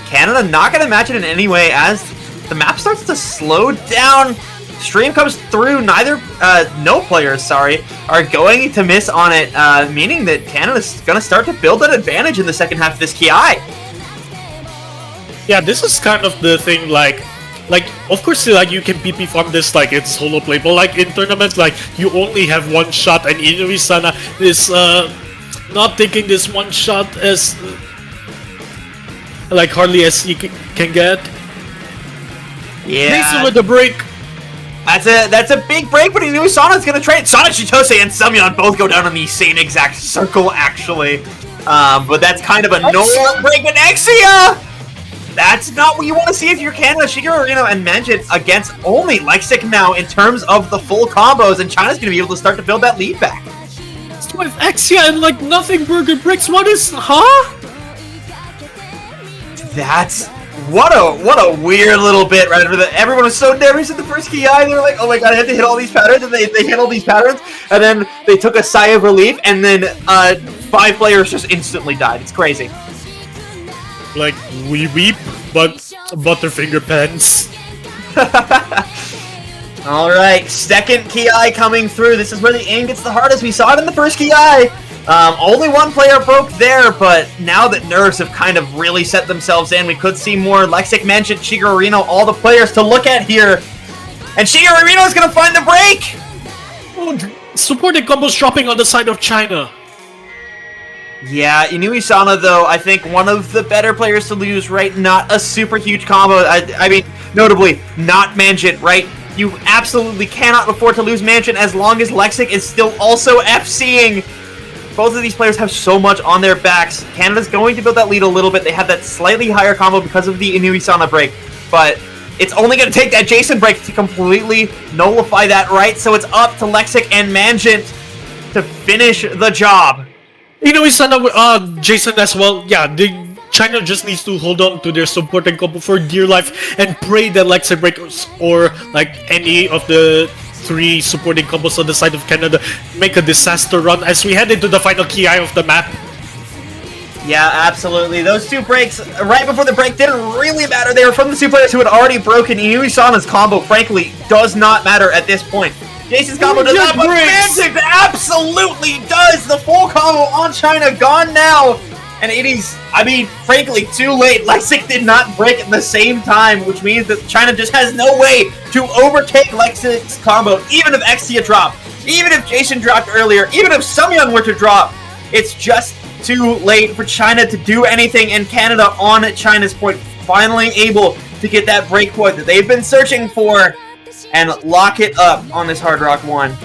Canada not going to match it in any way as the map starts to slow down. Stream comes through. No players, are going to miss on it, meaning that Canada's going to start to build an advantage in the second half of this Ki. Yeah, this is kind of the thing, like of course, like you can PP farm this like it's solo play, but like in tournaments, like you only have one shot, and Inui Sana is not taking this one shot as like hardly as he can get. Yeah, Mason with the break. That's a big break, but Inui Sana's gonna trade. Sana Chitose and Samyeon both go down in the same exact circle, actually. But that's kind of a normal break. But Exia! That's not what you want to see if you're Canada. Shigeru Arino and Manjit against only Lexic now in terms of the full combos, and China's gonna be able to start to build that lead back. It's with Exia and like nothing burger bricks. What is, huh? That's what a weird little bit right after that. Everyone was so nervous at the first Ki. They were like, oh my god, I have to hit all these patterns, and they hit all these patterns, and then they took a sigh of relief, and then 5 players just instantly died. It's crazy. Like we weep, but Butterfinger pens. All right, second Ki coming through. This is where the aim gets the hardest. We saw it in the first Ki. Only one player broke there, but now that nerves have kind of really set themselves in, we could see more Lexic, Manjit, Shigeru Arino, all the players to look at here. And Shigeru Arino is going to find the break! Oh, supporting combos dropping on the side of China. Yeah, Inui Sana, though, I think one of the better players to lose, right? Not a super huge combo. I mean, notably, not Manjit, right? You absolutely cannot afford to lose Manjit as long as Lexic is still also FCing. Both of these players have so much on their backs. Canada's going to build that lead a little bit. They have that slightly higher combo because of the Inui Sana break, but it's only going to take that Jason break to completely nullify that, right? So it's up to Lexic and Manjit to finish the job. Inui Sana, Jason as well. Yeah, China just needs to hold on to their supporting combo for dear life and pray that Lexic breaks or like any of the 3 supporting combos on the side of Canada make a disaster run as we head into the final Ki of the map. Yeah, absolutely. Those 2 breaks, right before the break, didn't really matter. They were from the 2 players who had already broken. Inui Sana's combo, frankly, does not matter at this point. Jason's combo does not, but Manjit absolutely does! The full combo on China, gone now! And it is, I mean, frankly, too late. Lexic did not break at the same time, which means that China just has no way to overtake Lexic's combo, even if Exia dropped, even if Jason dropped earlier, even if Samyeon were to drop. It's just too late for China to do anything, and Canada on China's point, finally able to get that break point that they've been searching for and lock it up on this Hard Rock 1.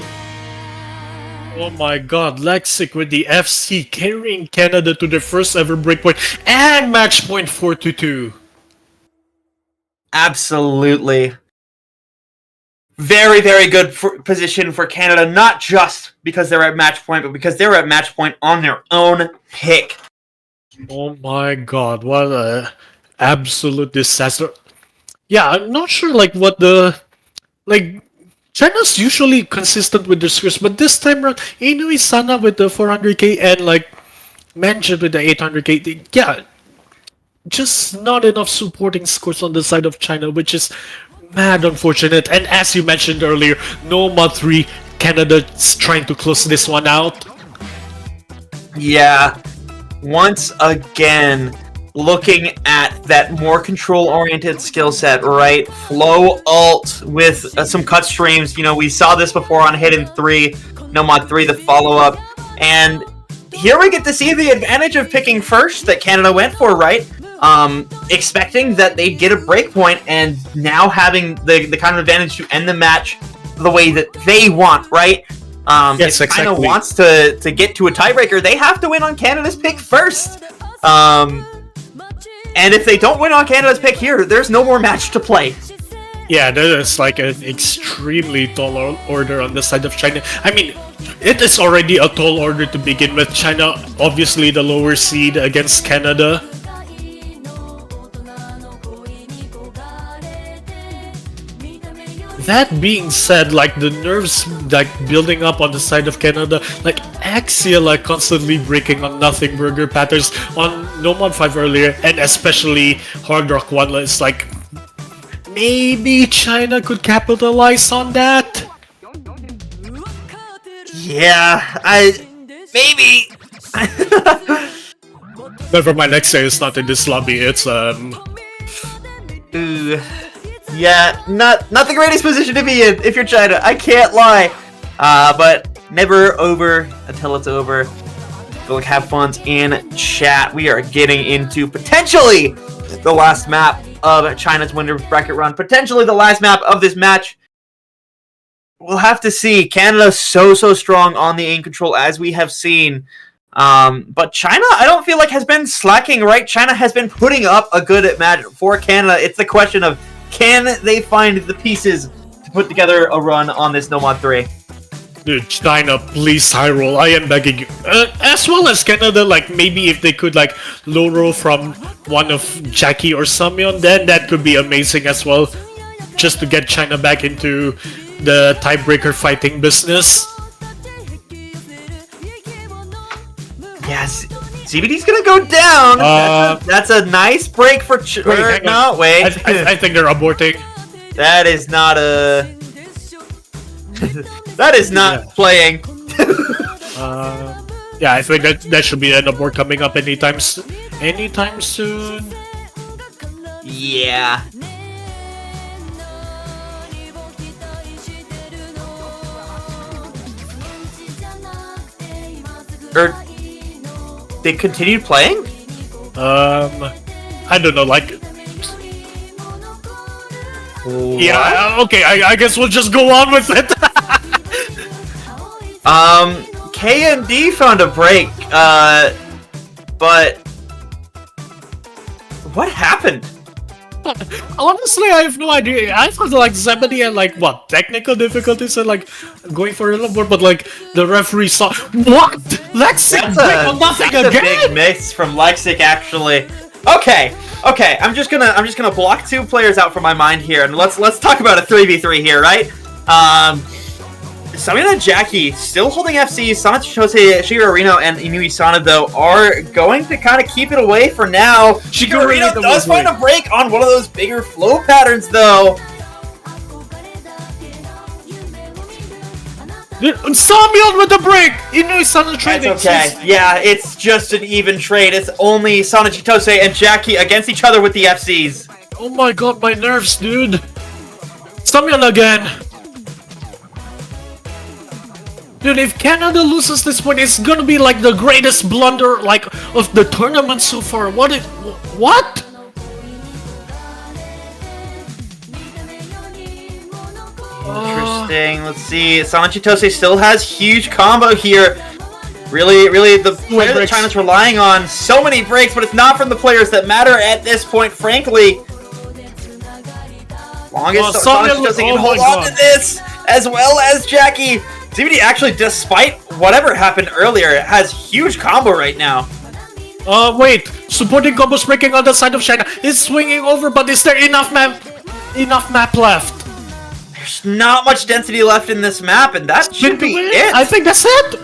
Oh my god, Lexic with the FC carrying Canada to their first ever breakpoint and match point 4-2. Absolutely. Very, very good position for Canada, not just because they're at match point, but because they're at match point on their own pick. Oh my god, what a absolute disaster. Yeah, I'm not sure like what the... Like, China's usually consistent with their scores, but this time around, Inui Sana with the 400k and like Manjit with the 800k, yeah, just not enough supporting scores on the side of China, which is mad unfortunate. And as you mentioned earlier, Noma 3, Canada's trying to close this one out. Yeah, once again, looking at that more control-oriented skill set, right? Flow ult with some cut streams. You know, we saw this before on Hidden 3, Nomad 3, the follow-up. And here we get to see the advantage of picking first that Canada went for, right? Expecting that they'd get a breakpoint and now having the kind of advantage to end the match the way that they want, right? Yes, if China exactly. wants to get to a tiebreaker, they have to win on Canada's pick first. And if they don't win on Canada's pick here, there's no more match to play. Yeah, there's like an extremely tall order on the side of China. I mean, it is already a tall order to begin with. China, obviously the lower seed against Canada. that being said, like the nerves like building up on the side of Canada, like Axia like constantly breaking on Nothing Burger patterns on No Mod 5 earlier, and especially Hard Rock 1, it's like maybe China could capitalize on that. Yeah, maybe. Never mind, Axia is not in this lobby. It's Ooh. Yeah, not the greatest position to be in if you're China. I can't lie. But never over until it's over. Go have fun in chat. We are getting into potentially the last map of China's winter bracket run. Potentially the last map of this match. We'll have to see. Canada's so strong on the aim control, as we have seen. But China, I don't feel like has been slacking, right? China has been putting up a good match for Canada. It's the question of, can they find the pieces to put together a run on this No Mod 3? dude, China, please high roll. I am begging you. As well as Canada, like maybe if they could like low roll from one of Jackie or Samyeon, then that could be amazing as well. Just to get China back into the tiebreaker fighting business. Yes, CBD's gonna go down. That's a nice break for. Wait. I think they're aborting. That is not a. That is not playing. Yeah, I think that should be an abort coming up anytime soon. Yeah. They continued playing? I don't know, like... Yeah, okay, I guess we'll just go on with it. KMD found a break, but... What happened? Honestly, I have no idea. I thought like Zebedee had like what technical difficulties and like going for a board, but like the referee saw what Lexic nothing that's again. A big miss from Lexic, actually. Okay. I'm just gonna block two players out from my mind here, and let's talk about a 3v3 here, right? Samyeon and Jackie still holding FC. Sanachi Chose, Shigeru Reno, and Inui Sana, though, are going to kind of keep it away for now. Shigeru Reno does find a break on one of those bigger flow patterns, though. Samyeon with the break! Inui Sana trading. That's okay. Yeah, it's just an even trade. It's only Sanachi Chose and Jackie against each other with the FCs. Oh my god, my nerves, dude. Samyeon again. Dude, if Canada loses this point, it's gonna be like the greatest blunder like of the tournament so far. What? Interesting. Let's see. Sanachi Chose still has huge combo here. Really, the player that China's relying on. So many breaks, but it's not from the players that matter at this point, frankly. Longest Sanachi Chose can hold on to this, as well as Jackie. CBD actually, despite whatever happened earlier, has huge combo right now. Wait. Supporting combos breaking on the side of China. It's swinging over, but is there enough map left? There's not much density left in this map, and that should be it. I think that's it.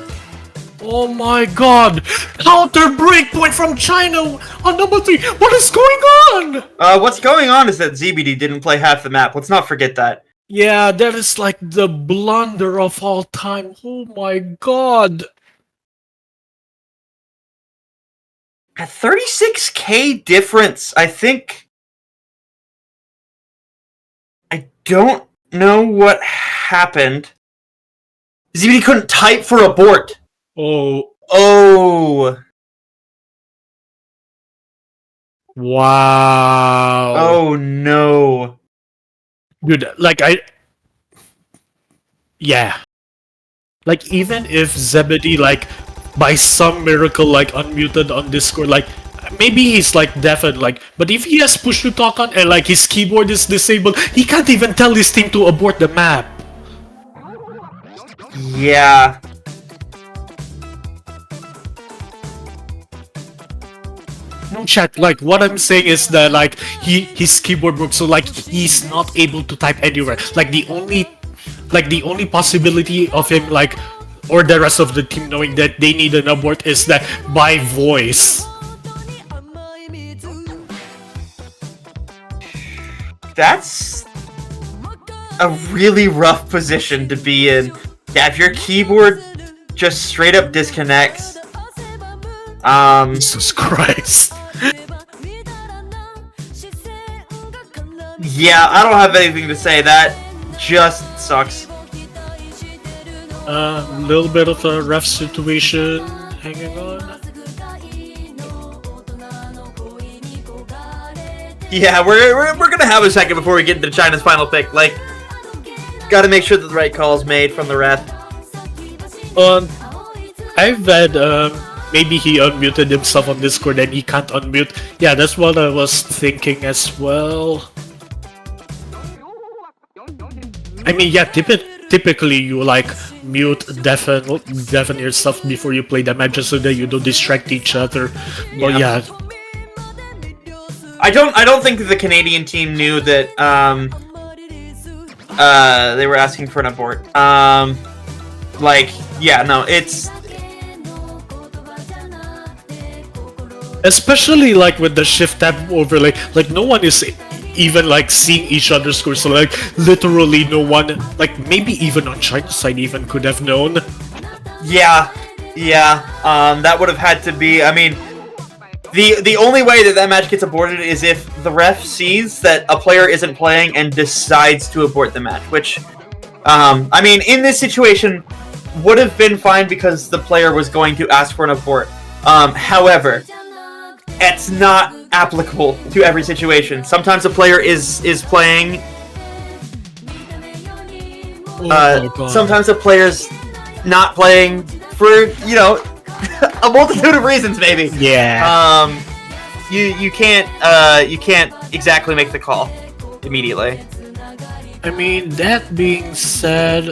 Oh my god. Counter breakpoint from China on number 3. What is going on? What's going on is that ZBD didn't play half the map. Let's not forget that. Yeah, that is like the blunder of all time. Oh my god. A 36k difference, I think. I don't know what happened. ZBD couldn't type for abort. Oh. Wow. Oh no. Dude, like yeah. Like even if Zebedee like by some miracle like unmuted on Discord, like maybe he's like deaf and like, but if he has push to talk on and like his keyboard is disabled, he can't even tell his team to abort the map. Yeah. No chat, like what I'm saying is that like his keyboard broke, so like he's not able to type anywhere. Like the only possibility of him like or the rest of the team knowing that they need an abort is that by voice. That's a really rough position to be in. Yeah, if your keyboard just straight up disconnects. Jesus Christ. Yeah, I don't have anything to say. That just sucks. A little bit of a rough situation hanging on. Yeah, we're gonna have a second before we get into China's final pick. Like, gotta make sure that the right call is made from the ref. I've had maybe he unmuted himself on Discord and he can't unmute. Yeah, that's what I was thinking as well. I mean, yeah, typically you like mute, deafen yourself before you play the match just so that you don't distract each other. But yeah. I don't think that the Canadian team knew that they were asking for an abort. Like, yeah, no, it's especially like with the shift tab overlay, like no one is even like seeing each other's scores, so like literally no one, like maybe even on China's side even could have known. Yeah, that would have had to be, I mean, the only way that match gets aborted is if the ref sees that a player isn't playing and decides to abort the match, which, I mean, in this situation, would have been fine because the player was going to ask for an abort. However, it's not applicable to every situation. Sometimes a player is playing. Sometimes a player's not playing for, you know, a multitude of reasons, maybe. Yeah. You can't exactly make the call immediately. I mean, that being said,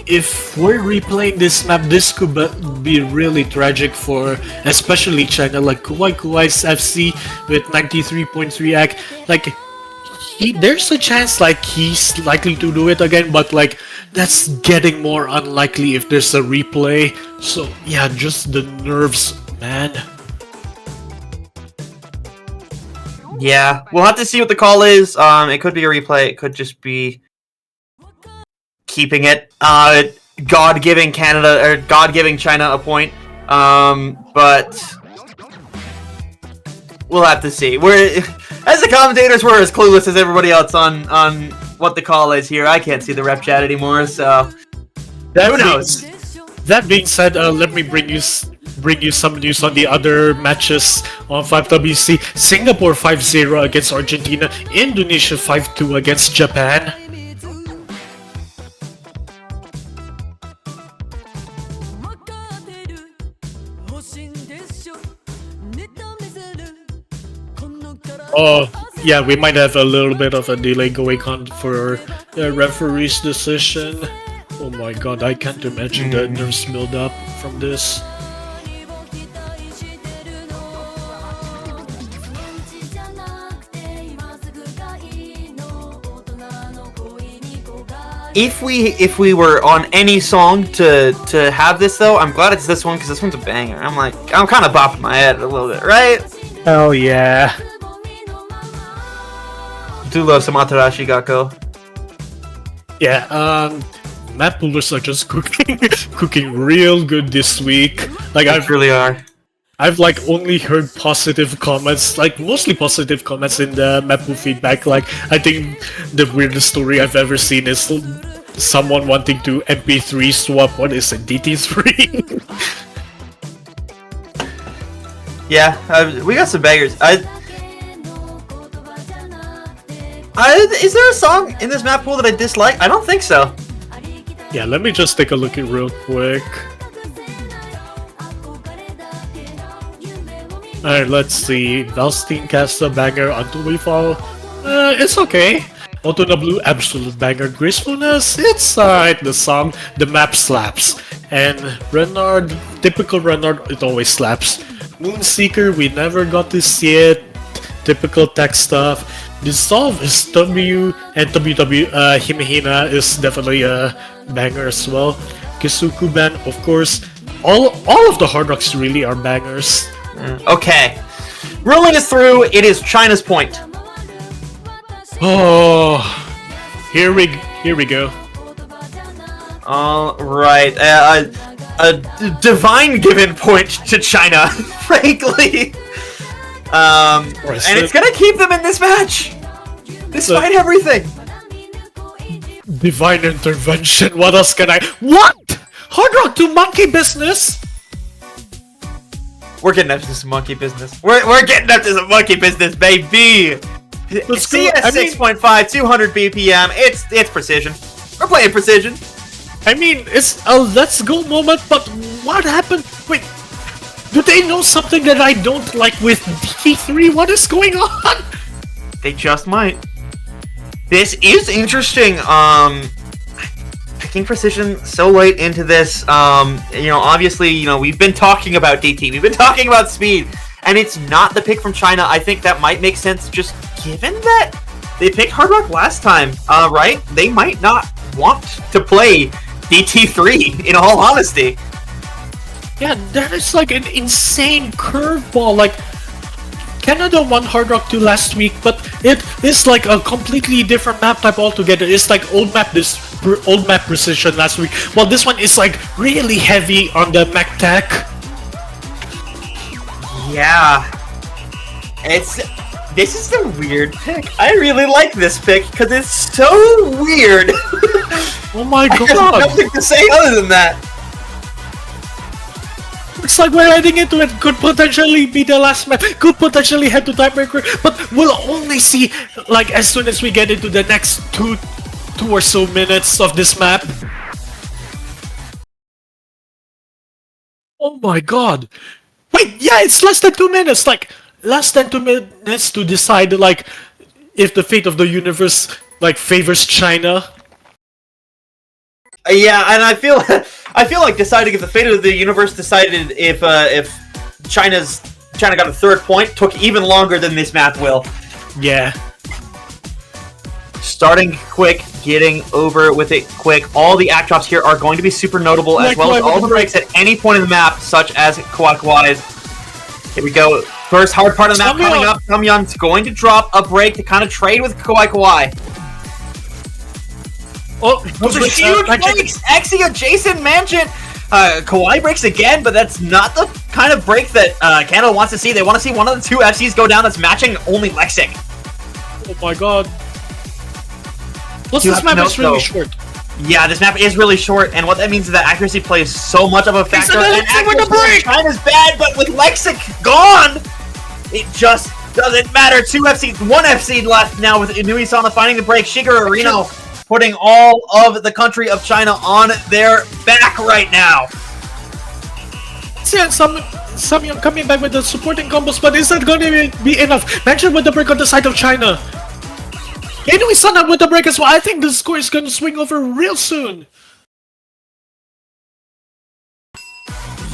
if we're replaying this map, this could be really tragic for especially China, like Kuwai's FC with 93.3 AC. Like, there's a chance like he's likely to do it again, but like that's getting more unlikely if there's a replay. So yeah, just the nerves, man. Yeah, we'll have to see what the call is. It could be a replay. It could just be keeping it. God giving Canada or God giving China a point. But we'll have to see. We're as the commentators, we're as clueless as everybody else on what the call is here. I can't see the rep chat anymore, so who knows? That being said, let me bring you some news on the other matches on 5WC. Singapore 5-0 against Argentina. Indonesia 5-2 against Japan. Oh, yeah, we might have a little bit of a delay going on for the referee's decision. Oh my god, I can't imagine the nerves build up from this. If we were on any song to have this though, I'm glad it's this one because this one's a banger. I'm kind of bopping my head a little bit, right? Oh yeah. Do love some Atarashi Gakko. Yeah, map pullers are just cooking real good this week. Like They really are. I've like only heard positive comments, like mostly positive comments in the map pool feedback. Like I think the weirdest story I've ever seen is someone wanting to MP3 swap. What is it, DT3? Yeah, we got some bangers. Is there a song in this map pool that I dislike? I don't think so. Yeah, let me just take a look at real quick. Alright, let's see. Valstein cast a banger onto Weefall. It's okay. Otona Blue, absolute banger. Gracefulness, it's alright. The song, the map slaps. And Renard, typical Renard, it always slaps. Moonseeker, we never got to see it. Typical tech stuff. Dissolve is W, and WW Himehina is definitely a banger as well. Kisukuban, of course. All of the Hard Rocks really are bangers. Okay. Ruling us through, it is China's point. Oh, here we go. All right. A divine given point to China, frankly. And it's gonna keep them in this match, despite everything. Divine intervention. What else can I? What? Hard Rock to monkey business? We're getting up to some monkey business. We're getting up to some monkey business, baby. Let's go. CS 6.5, 200 BPM. It's precision. We're playing precision. I mean, it's a let's go moment, but what happened? Wait, do they know something that I don't like with DT3? What is going on? They just might. This is interesting. Picking precision so late into this. Obviously, we've been talking about DT. We've been talking about speed, and it's not the pick from China. I think that might make sense, just given that they picked Hard Rock last time. Right? They might not want to play DT3. In all honesty. Yeah, that is like an insane curveball. Like, Canada won Hard Rock 2 last week, but it is like a completely different map type altogether. It's like old map precision last week. Well, this one is like really heavy on the mech tech. Yeah. This is a weird pick. I really like this pick because it's so weird. Oh my god. I have nothing to say other than that. Looks like we're heading into it. Could potentially be the last match. Could potentially head to tiebreaker. But we'll only see like as soon as we get into the next two or so minutes of this map. Oh my god. Wait, yeah, it's less than 2 minutes. Like less than 2 minutes to decide like if the fate of the universe like favors China. Yeah, and I feel like deciding if the fate of the universe decided if China got a third point took even longer than this map will. Yeah. Starting quick, getting over with it quick. All the act drops here are going to be super notable, as well as all the breaks at any point in the map, such as Kawaii. Here we go. First hard part of the map coming up. Samyeon's going to drop a break to kind of trade with Kawaii. Oh, those are huge breaks! Exia, Jason, Manchant, Kawaii breaks again, but that's not the kind of break that Canada wants to see. They want to see one of the two FCs go down that's matching only Lexic. Oh my god. Plus this map is really short. Yeah, this map is really short, and what that means is that accuracy plays so much of a factor. And accuracy China's bad, but with Lexic gone, it just doesn't matter. 2 FCs, 1 FC left now with Inui-sama finding the break. Shigeru Reno putting all of the country of China on their back right now. Yeah, Samyeon coming back with the supporting combos, but is that going to be enough? Mention with the break on the side of China. Inui-sama with the break as well. I think the score is going to swing over real soon.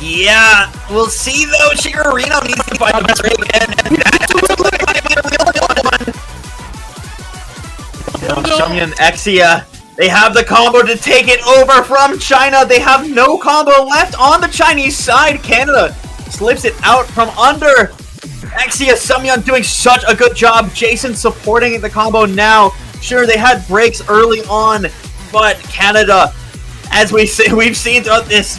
Yeah, we'll see though. Shigeru Reno needs to find the break, and that's Samyeon, Exia, they have the combo to take it over from China. They have no combo left on the Chinese side. Canada slips it out from under. Exia, Samyeon doing such a good job. Jason supporting the combo now. Sure, they had breaks early on, but Canada, as we've seen throughout this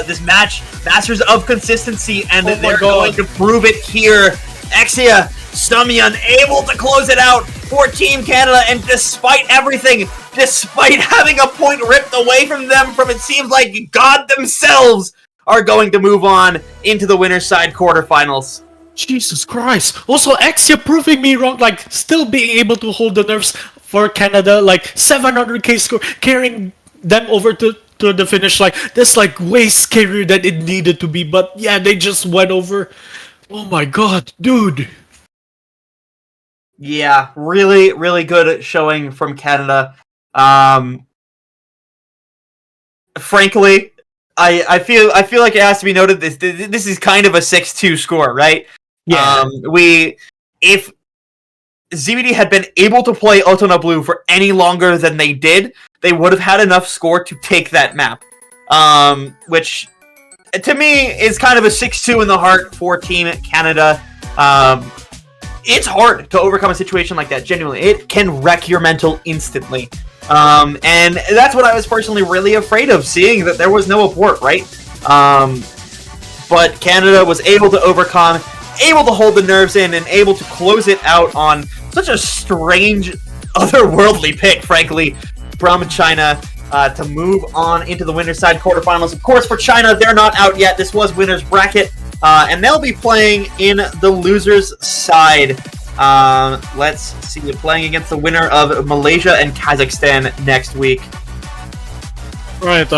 this match, masters of consistency, and they're going to prove it here. Exia, Samyeon able to close it out for Team Canada, and despite everything, despite having a point ripped away from them from it seems like God themselves, are going to move on into the winner's side quarterfinals. Jesus Christ. Also, Exia proving me wrong, like still being able to hold the nerves for Canada, like 700k score, carrying them over to the finish line. That's like way scarier than it needed to be, but yeah, they just went over. Oh my god, dude. Yeah, really, really good showing from Canada. Frankly, I feel like it has to be noted this is kind of a 6-2 score, right? Yeah. If ZBD had been able to play Otona Blue for any longer than they did, they would have had enough score to take that map. Which to me is kind of a 6-2 in the heart for Team Canada. It's hard to overcome a situation like that, genuinely. It can wreck your mental instantly. And that's what I was personally really afraid of, seeing that there was no abort, right? But Canada was able to overcome, able to hold the nerves in, and able to close it out on such a strange, otherworldly pick, frankly, from China to move on into the winner's side quarterfinals. Of course, for China, they're not out yet. This was winner's bracket, and they'll be playing in the loser's side. Let's see, playing against the winner of Malaysia and Kazakhstan next week. Right,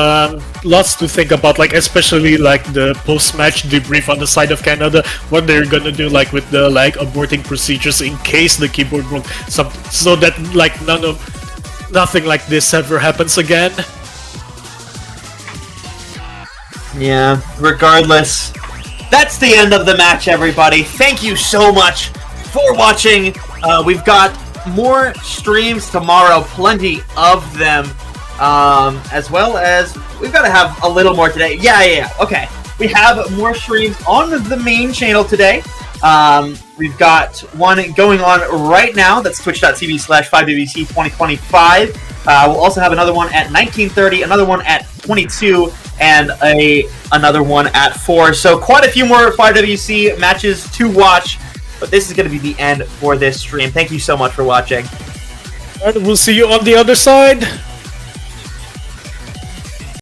lots to think about, like especially like the post-match debrief on the side of Canada, what they're gonna do like with the like aborting procedures in case the keyboard broke, so that like nothing like this ever happens again. Yeah, regardless, that's the end of the match, everybody. Thank you so much for watching. We've got more streams tomorrow, plenty of them. As well as we've got to have a little more today. Yeah. Okay, we have more streams on the main channel today. We've got one going on right now. That's twitch.tv/5bbc2025. We'll also have another one at 19:30, another one at 22, and another one at 4. So quite a few more 5WC matches to watch. But this is going to be the end for this stream. Thank you so much for watching. And we'll see you on the other side.